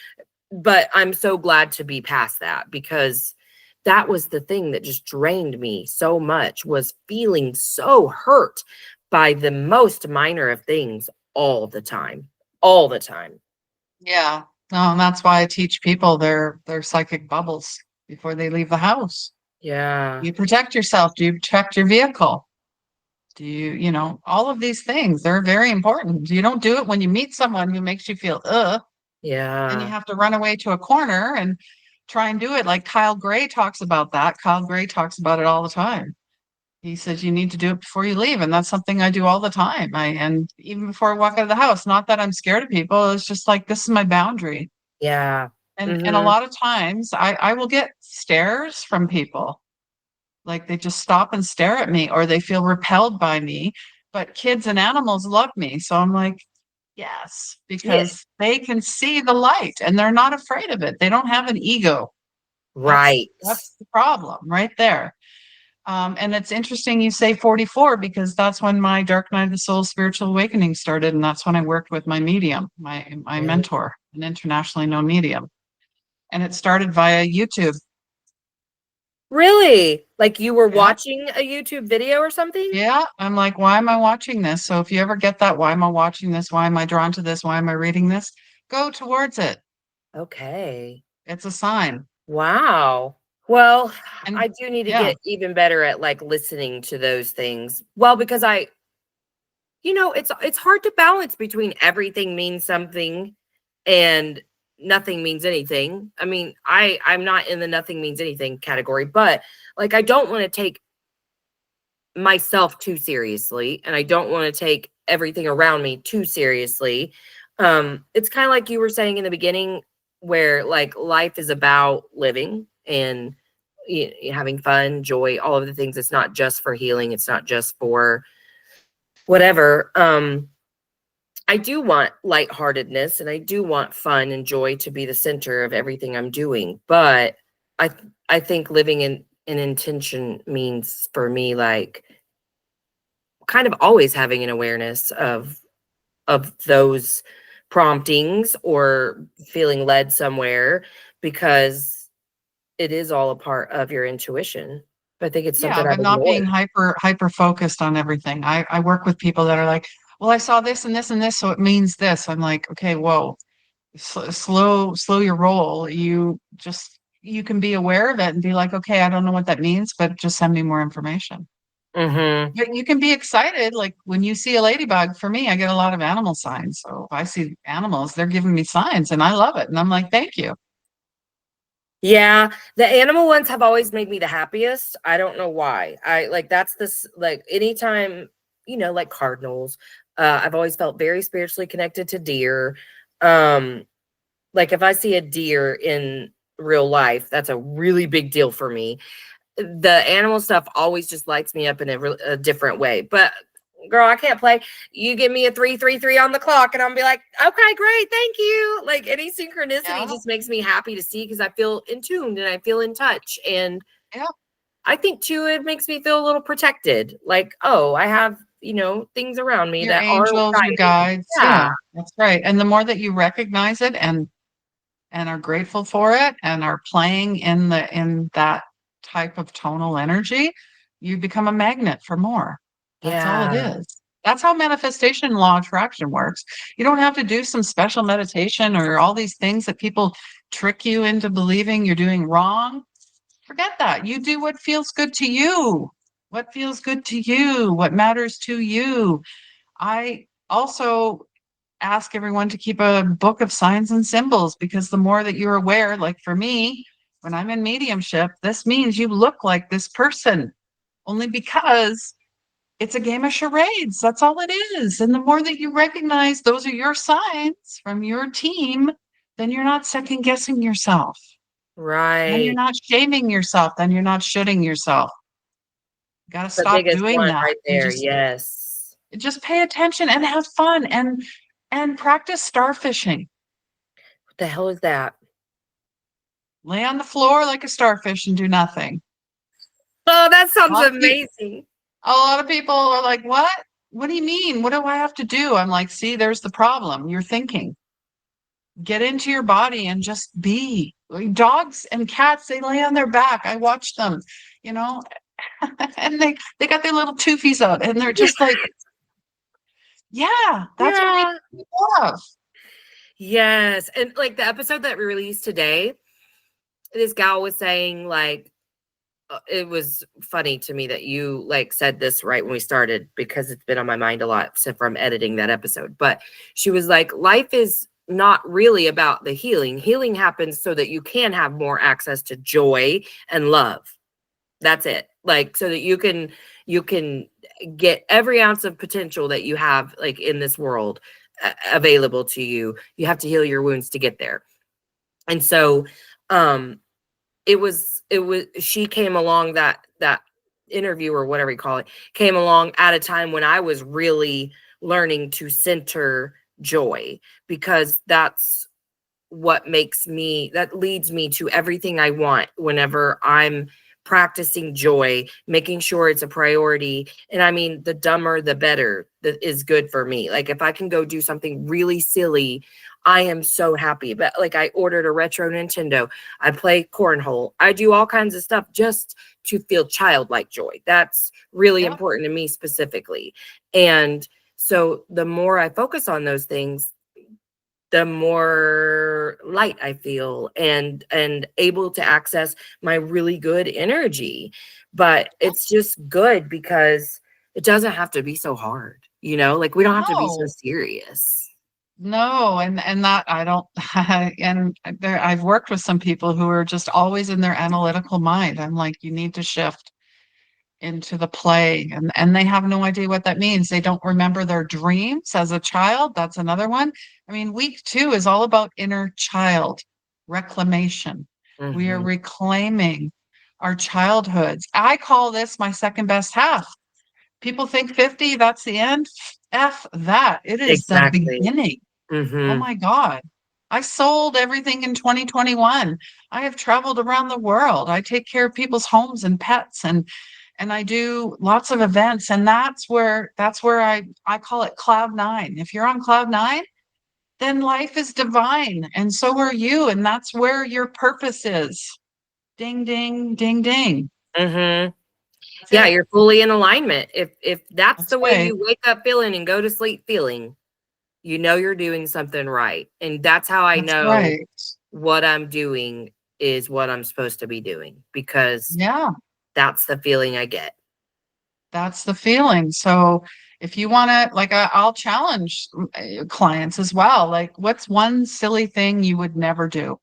But I'm so glad to be past that because that was the thing that just drained me so much was feeling so hurt by the most minor of things all the time. All the time.
yeah. No, and that's why I teach people their psychic bubbles before they leave the house.
Yeah.
You protect yourself. Do you protect your vehicle? Do you, all of these things, they're very important. You don't do it when you meet someone who makes you feel, then you
Yeah.
have to run away to a corner and try and do it. Like Kyle Gray talks about that. Kyle Gray talks about it all the time. He says you need to do it before you leave. And that's something I do all the time. And even before I walk out of the house, not that I'm scared of people. It's just like, this is my boundary.
Yeah.
And a
Mhm.
lot of times I will get stares from people. Like they just stop and stare at me or they feel repelled by me. But kids and animals love me. So I'm like, yes,
Yeah.
because they can see the light and they're not afraid of it. They don't have an ego. That's
Right.
that's the problem right there. And it's interesting you say 44 because that's when my Dark Night of the Soul spiritual awakening started, and that's when I worked with my medium, my
Mm.
mentor, an internationally known medium, and it started via YouTube.
Really? Like you were
Yeah,
watching a YouTube video or something?
yeah. I'm like, why am I watching this? So if you ever get that, why am I watching this? Why am I drawn to this? Why am I reading this? Go towards it.
Okay.
It's a sign.
Wow. Well,
And
I do need to
yeah,
get even better at like listening to those things. Well, because it's hard to balance between everything means something and nothing means anything. I mean, I'm not in the nothing means anything category, but like I don't want to take myself too seriously and I don't want to take everything around me too seriously. It's kind of like you were saying in the beginning where like life is about living and having fun, joy, all of the things. It's not just for healing, it's not just for whatever. I do want lightheartedness and I do want fun and joy to be the center of everything I'm doing, but I think living in intention means for me like kind of always having an awareness of those promptings or feeling led somewhere because it is all a part of your intuition. But I think it's
yeah,
something I've
but not being
ignored.
hyper focused on everything. I work with people that are like, well, I saw this and this and this, so it means this. I'm like, okay, whoa, slow your roll. You can be aware of it and be like, okay, I don't know what that means, but just send me more information.
Mm-hmm.
But you can be excited. Like when you see a ladybug, for me, I get a lot of animal signs. So if I see animals, they're giving me signs and I love it. And I'm like, thank you.
Yeah, the animal ones have always made me the happiest. I don't know why. I like that's this like anytime, like cardinals. I've always felt very spiritually connected to deer. Um, like if I see a deer in real life, that's a really big deal for me. The animal stuff always just lights me up in a different way. But girl, I can't play. You give me a 333 on the clock, and I'll be like, okay, great, thank you. Like any synchronicity
Yeah.
just makes me happy to see because I feel in tune and I feel in touch. And
Yeah.
I think too, it makes me feel a little protected. Like, oh, I have, things around me
Your
that are
angels, your
guiding.
guides.
Yeah.
Yeah, that's right. And the more that you recognize it and are grateful for it and are playing in that type of tonal energy, you become a magnet for more. That's all it
Yeah.
is. That's how manifestation law attraction works. You don't have to do some special meditation or all these things that people trick you into believing you're doing wrong. Forget that. You do what feels good to you. What feels good to you, what matters to you. I also ask everyone to keep a book of signs and symbols because the more that you're aware, like for me, when I'm in mediumship, this means you look like this person only because it's a game of charades. That's all it is. And the more that you recognize those are your signs from your team, then you're not second guessing yourself. Then you're
Right.
not shaming yourself. Then you're not shitting yourself. You got to
The
stop
biggest
doing
one
that.
right
You
there. Yes.
just pay attention and have fun and practice starfishing.
What the hell is that?
Lay on the floor like a starfish and do nothing.
Oh, that
A
sounds
lot of people,
amazing.
a lot of people are like, "What? What do you mean? What do I have to do?" I'm like, "See, there's the problem. You're thinking. Get into your body and just be." Like dogs and cats, they lay on their back. I watch them, you know, and they got their little toofies out and they're just like, "Yeah, that's what we
Yeah.
love."
Yes. And like the episode that we released today, this gal was saying like it was funny to me that you like said this right when we started because it's been on my mind a lot from editing that episode. But she was like, life is not really about the healing. Healing happens so that you can have more access to joy and love. That's it. Like so that you can get every ounce of potential that you have like in this world available to you. You have to heal your wounds to get there. And so um it was she came along that interview or whatever you call it came along at a time when I was really learning to center joy because that leads me to everything I want whenever I'm practicing joy, making sure it's a priority. And I mean, the dumber, the better that is good for me. Like if I can go do something really silly, I am so happy. But like I ordered a retro Nintendo, I play cornhole, I do all kinds of stuff just to feel childlike joy. That's really
Yeah.
important to me specifically. And so the more I focus on those things, the more light I feel and able to access my really good energy. But it's just good because it doesn't have to be so hard, like we don't have to be so
No.
serious.
No, and that I don't, and I've worked with some people who are just always in their analytical mind. I'm like, you need to shift into the play, and they have no idea what that means. They don't remember their dreams as a child. That's another one. I mean, week 2 is all about inner child reclamation. We are
Hmm.
reclaiming our childhoods. I call this my second best half. People think 50, that's the end. F that. It is the
Exactly.
beginning. Oh
Hmm.
my God. I sold everything in 2021. I have traveled around the world. I take care of people's homes and pets and I do lots of events and that's where I call it cloud 9. If you're on cloud 9, then life is divine and so are you and that's where your purpose is. Ding ding ding ding.
Hmm.
That's
Yeah,
it.
you're fully in alignment. If that's
That's
the way
right.
you wake up feeling and go to sleep feeling, you're doing something right. And that's how I
That's
know
right.
what I'm doing is what I'm supposed to be doing because
Yeah.
that's the feeling I get.
That's the feeling. So if you want to, like, I'll challenge clients as well. Like, what's one silly thing you would never do?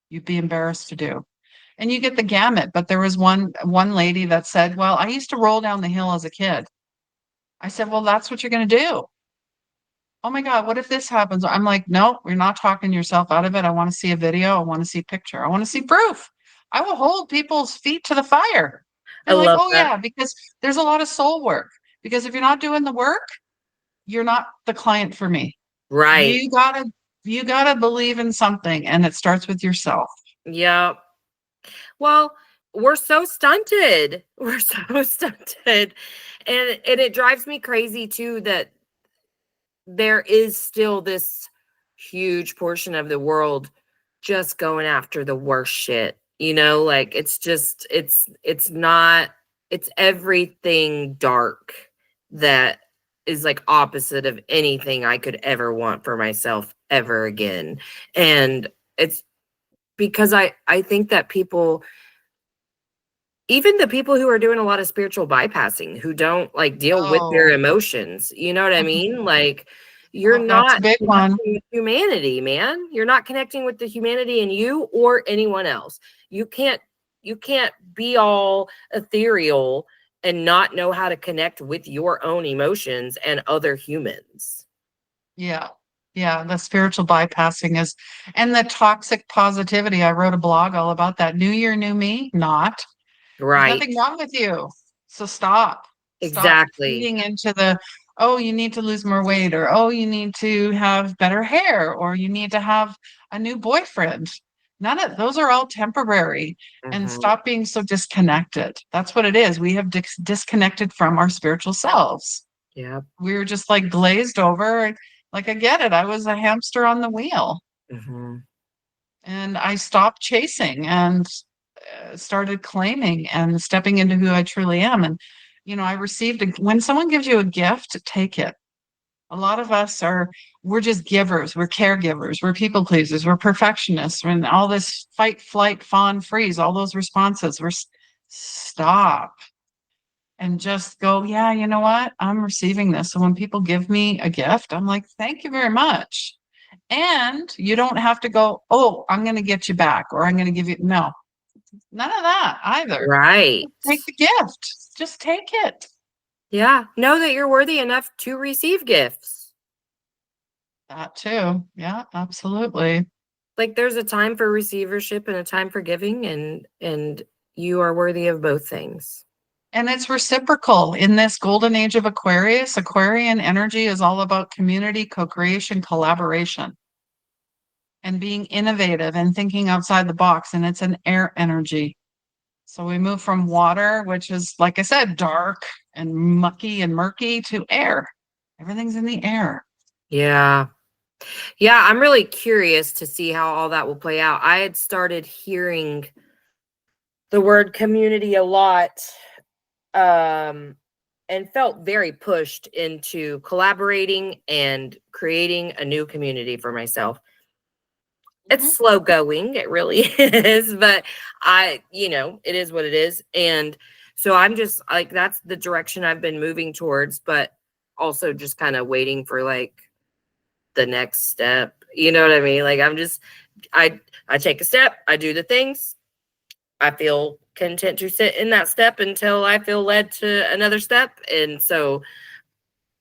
You'd be embarrassed to do. And you get the gamut. But there was one lady that said, well, I used to roll down the hill as a kid. I said, well, that's what you're going to do. Oh my God, what if this happens? I'm like, no, you're not talking yourself out of it. I want to see a video. I want to see a picture. I want to see proof. I will hold people's feet to the fire.
I
They're like,
love
oh
that.
yeah, because there's a lot of soul work. Because if you're not doing the work, you're not the client for me.
Right.
You gotta believe in something, and it starts with yourself.
Yeah. Well, we're so stunted. We're so stunted. And it drives me crazy too that there is still this huge portion of the world just going after the worst shit. Like it's not it's everything dark that is like opposite of anything I could ever want for myself ever again. And it's because I think that people, even the people who are doing a lot of spiritual bypassing, who don't like deal with their
Oh,
emotions, you know what I mean? Like, you're
yeah, that's a
not
big one.
connecting with humanity, man. You're not connecting with the humanity in you or anyone else. You can't you can't be all ethereal and not know how to connect with your own emotions and other humans.
Yeah. Yeah, the spiritual bypassing is, and the toxic positivity. I wrote a blog all about that. New year, new me, not. There's
Right.
nothing wrong with you. So stop. Stop
Exactly.
feeding into the, oh, you need to lose more weight, or oh, you need to have better hair, or you need to have a new boyfriend. None of those are all temporary. And
Mhm.
stop being so disconnected. That's what it is. We have disconnected from our spiritual selves.
Yeah.
We were just like glazed over. Like, I get it. I was a hamster on the wheel,
Mhm.
and I stopped chasing and started claiming and stepping into who I truly am. And, I received when someone gives you a gift, take it. A lot of us we're just givers, we're caregivers, we're people pleasers, we're perfectionists, and all this fight, flight, fawn, freeze, all those responses. Stop and just go, yeah, you know what? I'm receiving this. So when people give me a gift, I'm like, thank you very much. And you don't have to go, oh, I'm going to get you back, or I'm going to give you, no, none of that either.
Right.
Take the gift. Just take it.
Yeah. Know that you're worthy enough to receive gifts.
That too. Yeah, absolutely.
Like there's a time for receivership and a time for giving, and you are worthy of both things.
And it's reciprocal in this golden age of Aquarius. Aquarian energy is all about community, co-creation, collaboration, and being innovative and thinking outside the box. And it's an air energy. So we move from water, which is, like I said, dark and mucky and murky, to air. Everything's in the air.
Yeah. Yeah, I'm really curious to see how all that will play out. I had started hearing the word community a lot, um and felt very pushed into collaborating and creating a new community for myself.
Mhm.
It's slow going, it really is, but it is what it is. And so I'm just like, that's the direction I've been moving towards, but also just kind of waiting for like the next step. You know what I mean? Like I take a step, I do the things, I feel content to sit in that step until I feel led to another step. And so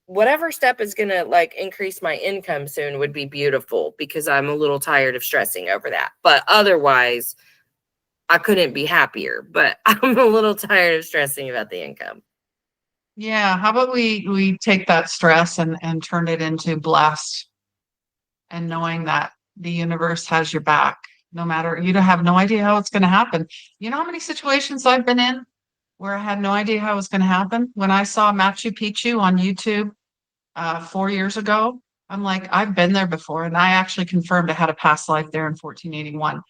whatever step is going to like increase my income soon would be beautiful, because I'm a little tired of stressing over that. But otherwise, I couldn't be happier, but I'm a little tired of stressing about the income.
Yeah. How about we take that stress and turn it into blessed, and knowing that the universe has your back, no matter, you don't have no idea how it's going to happen. You know how many situations I've been in where I had no idea how it was going to happen? When I saw Machu Picchu on YouTube 4 years ago, I'm like, I've been there before. And I actually confirmed I had a past life there in 1481. I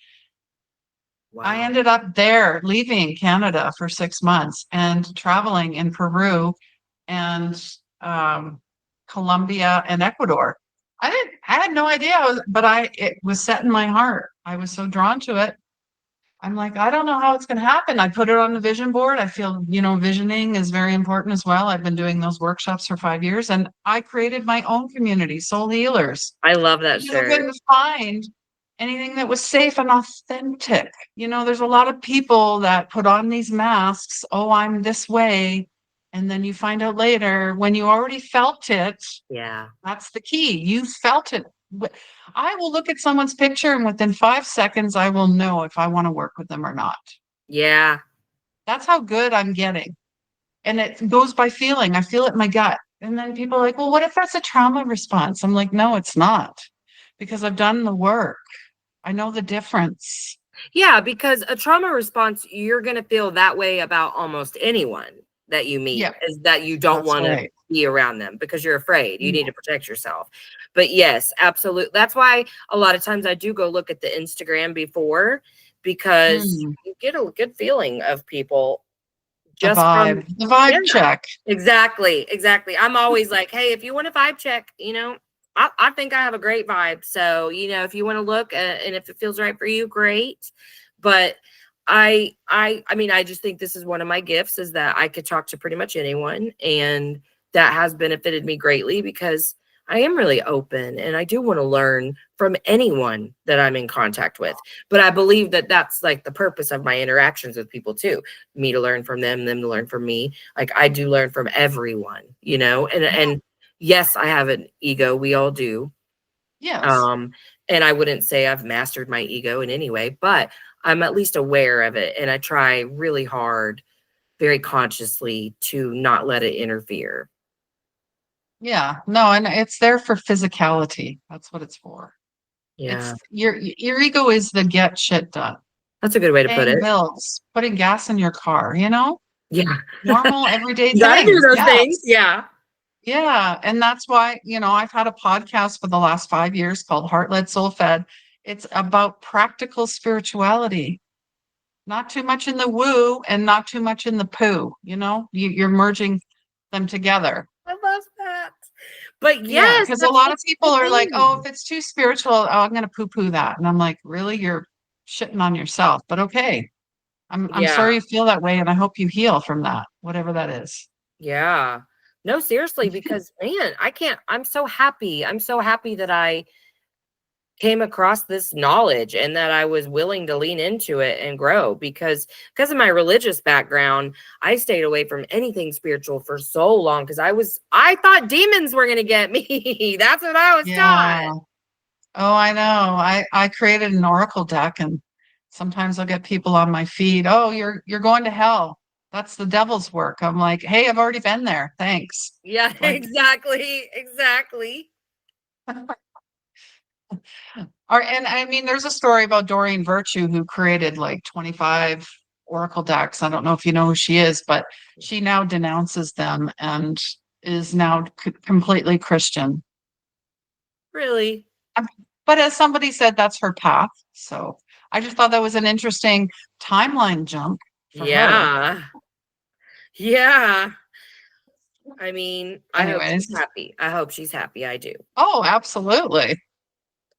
Wow.
ended up there, leaving Canada for 6 months and traveling in Peru and Colombia and Ecuador. I had no idea, but it was set in my heart. I was so drawn to it. I'm like, I don't know how it's going to happen. I put it on the vision board. I feel, visioning is very important as well. I've been doing those workshops for 5 years, and I created my own community, Soul Healers,
I love that
because I
shirt.
couldn't find anything that was safe and authentic. There's a lot of people that put on these masks. Oh, I'm this way. And then you find out later when you already felt it.
Yeah.
That's the key. You felt it. I will look at someone's picture and within 5 seconds, I will know if I want to work with them or not.
Yeah.
That's how good I'm getting. And it goes by feeling. I feel it in my gut. And then people are like, well, what if that's a trauma response? I'm like, no, it's not, because I've done the work. I know the difference.
Yeah, because a trauma response, you're going to feel that way about almost anyone that you meet,
Yeah,
is that you don't
that's
want to
right.
be around them because you're afraid. You
Mm.
need to protect yourself. But yes, absolutely. That's why a lot of times I do go look at the Instagram before, because
Mm.
you get a good feeling of people
The
just from,
vibe
yeah,
check.
exactly. I'm always like, hey, if you want a vibe check, I think I have a great vibe. So, if you want to look and if it feels right for you, great. But I mean, I just think this is one of my gifts, is that I could talk to pretty much anyone. And that has benefited me greatly, because I am really open and I do want to learn from anyone that I'm in contact with. But I believe that that's like the purpose of my interactions with people too. Me to learn from them to learn from me. Like, I do learn from everyone, and yes, I have an ego. We all do.
Yes.
And I wouldn't say I've mastered my ego in any way, but I'm at least aware of it. And I try really hard, very consciously, to not let it interfere.
Yeah. No, and it's there for physicality. That's what it's for.
Yeah.
It's your ego is the get shit done.
That's a good way to put
Paying
it.
bills, putting gas in your car,
Yeah.
normal everyday
You gotta do
things.
those things.
Yes.
Yeah.
Yeah. And that's why, I've had a podcast for the last 5 years called Heart Led Soul Fed. It's about practical spirituality, not too much in the woo and not too much in the poo. You're merging them together.
I love that. But
Yeah,
yes,
because a
that's
lot of
that's
people
the
are like, oh,
thing.
if it's too spiritual, oh, I'm going to poo-poo that. And I'm like, really? You're shitting on yourself. But okay. I'm
Yeah.
sorry you feel that way, and I hope you heal from that, whatever that is.
Yeah. No, seriously, because man, I'm so happy. I'm so happy that I came across this knowledge and that I was willing to lean into it and grow, because of my religious background, I stayed away from anything spiritual for so long, because I thought demons were going to get me. That's what I was taught.
Yeah. Oh, I know. I created an oracle deck, and sometimes I'll get people on my feed. Oh, you're going to hell. That's the devil's work. I'm like, hey, I've already been there. Thanks.
Yeah,
Like,
exactly.
and I mean, there's a story about Doreen Virtue, who created like 25 oracle decks. I don't know if you know who she is, but she now denounces them and is now completely Christian.
Really?
But as somebody said, that's her path. So I just thought that was an interesting timeline jump for her.
Yeah. Yeah. I mean, I hope she's
Anyways,
happy. I hope she's happy. I do.
oh, absolutely.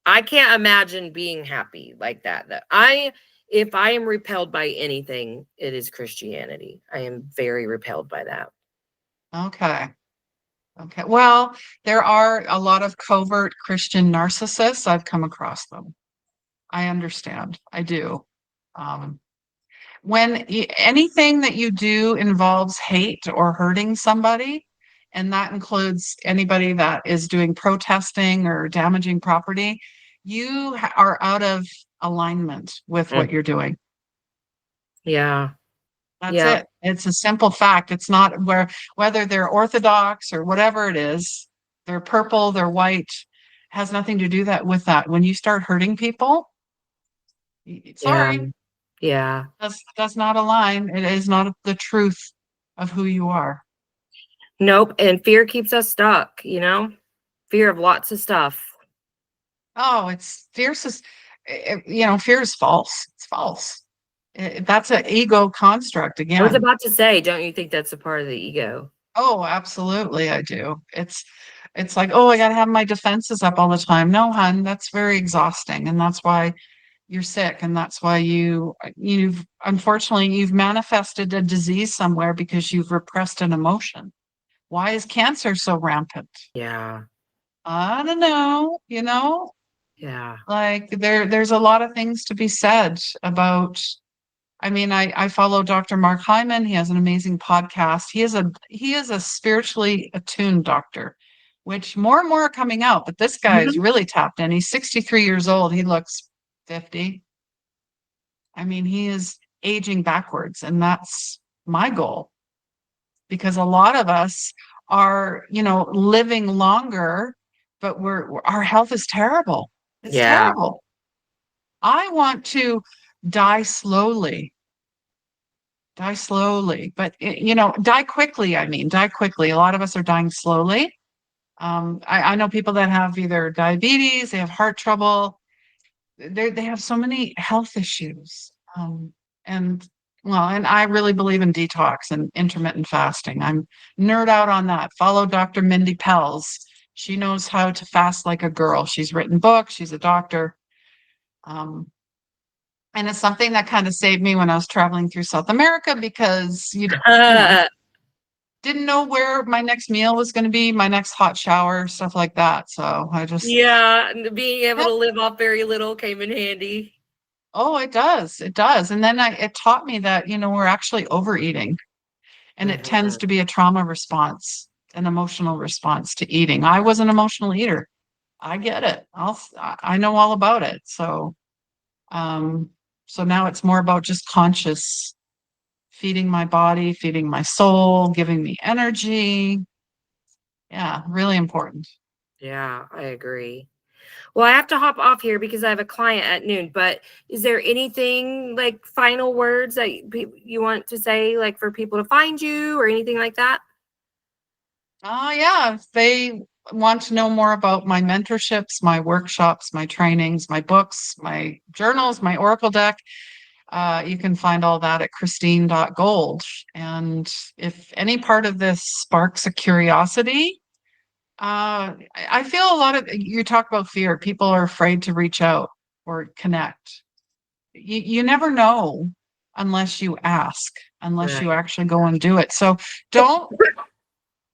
I can't imagine being happy like that. If I am repelled by anything, it is Christianity. I am very repelled by that.
Okay. Okay. Well, there are a lot of covert Christian narcissists. I've come across them. I understand. I do. Um, when anything that you do involves hate or hurting somebody, and that includes anybody that is doing protesting or damaging property, you are out of alignment with what
Mm.
you're doing.
Yeah.
That's
Yeah.
it. It's a simple fact. It's not whether they're Orthodox or whatever it is, they're purple, they're white, has nothing to do that with that. When you start hurting people,
Yeah.
sorry,
Yeah.
does not align. It is not the truth of who you are.
Nope. And fear keeps us stuck, fear of lots of stuff.
Oh, it's fierce is, fear is false. It's false. That's an ego construct
I was
again.
about to say, don't you think that's a part of the ego?
Oh, absolutely, I do. It's like, oh, I gotta have my defenses up all the time. No, hun, that's very exhausting. And that's why, you're sick, and that's why you've unfortunately you've manifested a disease somewhere because you've repressed an emotion. Why is cancer so rampant?
Yeah.
I don't know,
Yeah.
like there's a lot of things to be said about. I mean, I follow Dr. Mark Hyman. He has an amazing podcast. He is a spiritually attuned doctor, which more and more are coming out, but this guy is
Mhm.
really tapped in. He's 63 years old. He looks 50. I mean, he is aging backwards, and that's my goal, because a lot of us are, living longer, but our health is terrible. It's
Yeah.
terrible. I want to die slowly, but die quickly. I mean, die quickly. A lot of us are dying slowly. I know people that have either diabetes, they have heart trouble, they have so many health issues. And well, and I really believe in detox and intermittent fasting. I'm nerd out on that. Follow Dr. Mindy Pels. She knows how to fast like a girl. She's written books. She's a doctor. Um, and it's something that kind of saved me when I was traveling through South America, because didn't know where my next meal was going to be, my next hot shower, stuff like that. So I just,
Yeah, and being able
yep.
to live off very little came in handy.
Oh, it does. It does. And then it taught me that, we're actually overeating, and it tends
Mhm.
to be a trauma response, an emotional response to eating. I was an emotional eater. I get it. I know all about it. Um, so now it's more about just conscious feeding my body, feeding my soul, giving me energy. Yeah, really important.
Yeah, I agree. Well, I have to hop off here because I have a client at noon, but is there anything like final words that you want to say, like for people to find you or anything like that?
Yeah, if they want to know more about my mentorships, my workshops, my trainings, my books, my journals, my Oracle deck, you can find all that at christine.gold. And if any part of this sparks a curiosity, I feel a lot of, you talk about fear. People are afraid to reach out or connect. You never know unless you ask, unless you
Right.
actually go and do it. So don't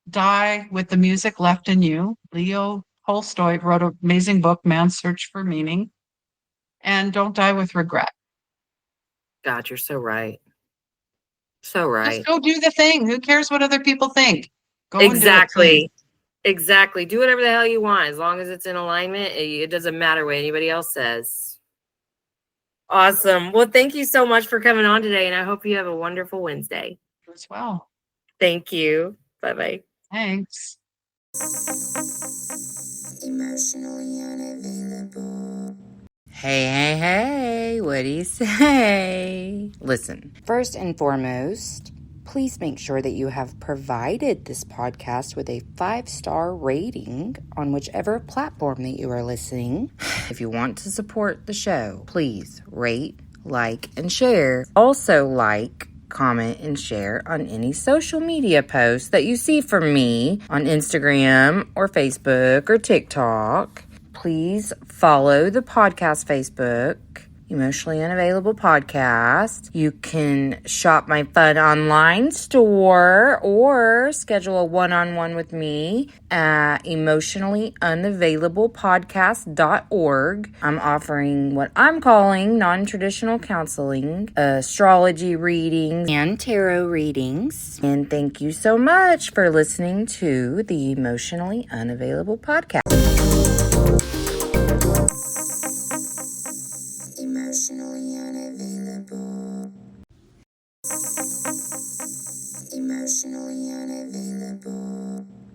die with the music left in you. Leo Tolstoy wrote an amazing book, Man's Search for Meaning. And don't die with regret.
God, you're so right. So
Just
right.
go do the thing. Who cares what other people think? Go and do it, please.
Exactly. Exactly. Do whatever the hell you want as long as it's in alignment. It doesn't matter what anybody else says. Awesome. Well, thank you so much for coming on today, and I hope you have a wonderful Wednesday.
As well.
Thank you. Bye bye.
Thanks.
Emotionally unavailable.
Hey, what do you say? Listen, first and foremost, please make sure that you have provided this podcast with a 5-star rating on whichever platform that you are listening. If you want to support the show, please rate, like, and share. Also like, comment, and share on any social media posts that you see from me on Instagram or Facebook or TikTok. Please follow the podcast Facebook, Emotionally Unavailable Podcast. You can shop my fun online store or schedule a one-on-one with me at emotionallyunavailablepodcast.org. I'm offering what I'm calling non-traditional counseling, astrology readings, and tarot readings. And thank you so much for listening to the Emotionally Unavailable Podcast.
Emotionally unavailable. Emotionally unavailable.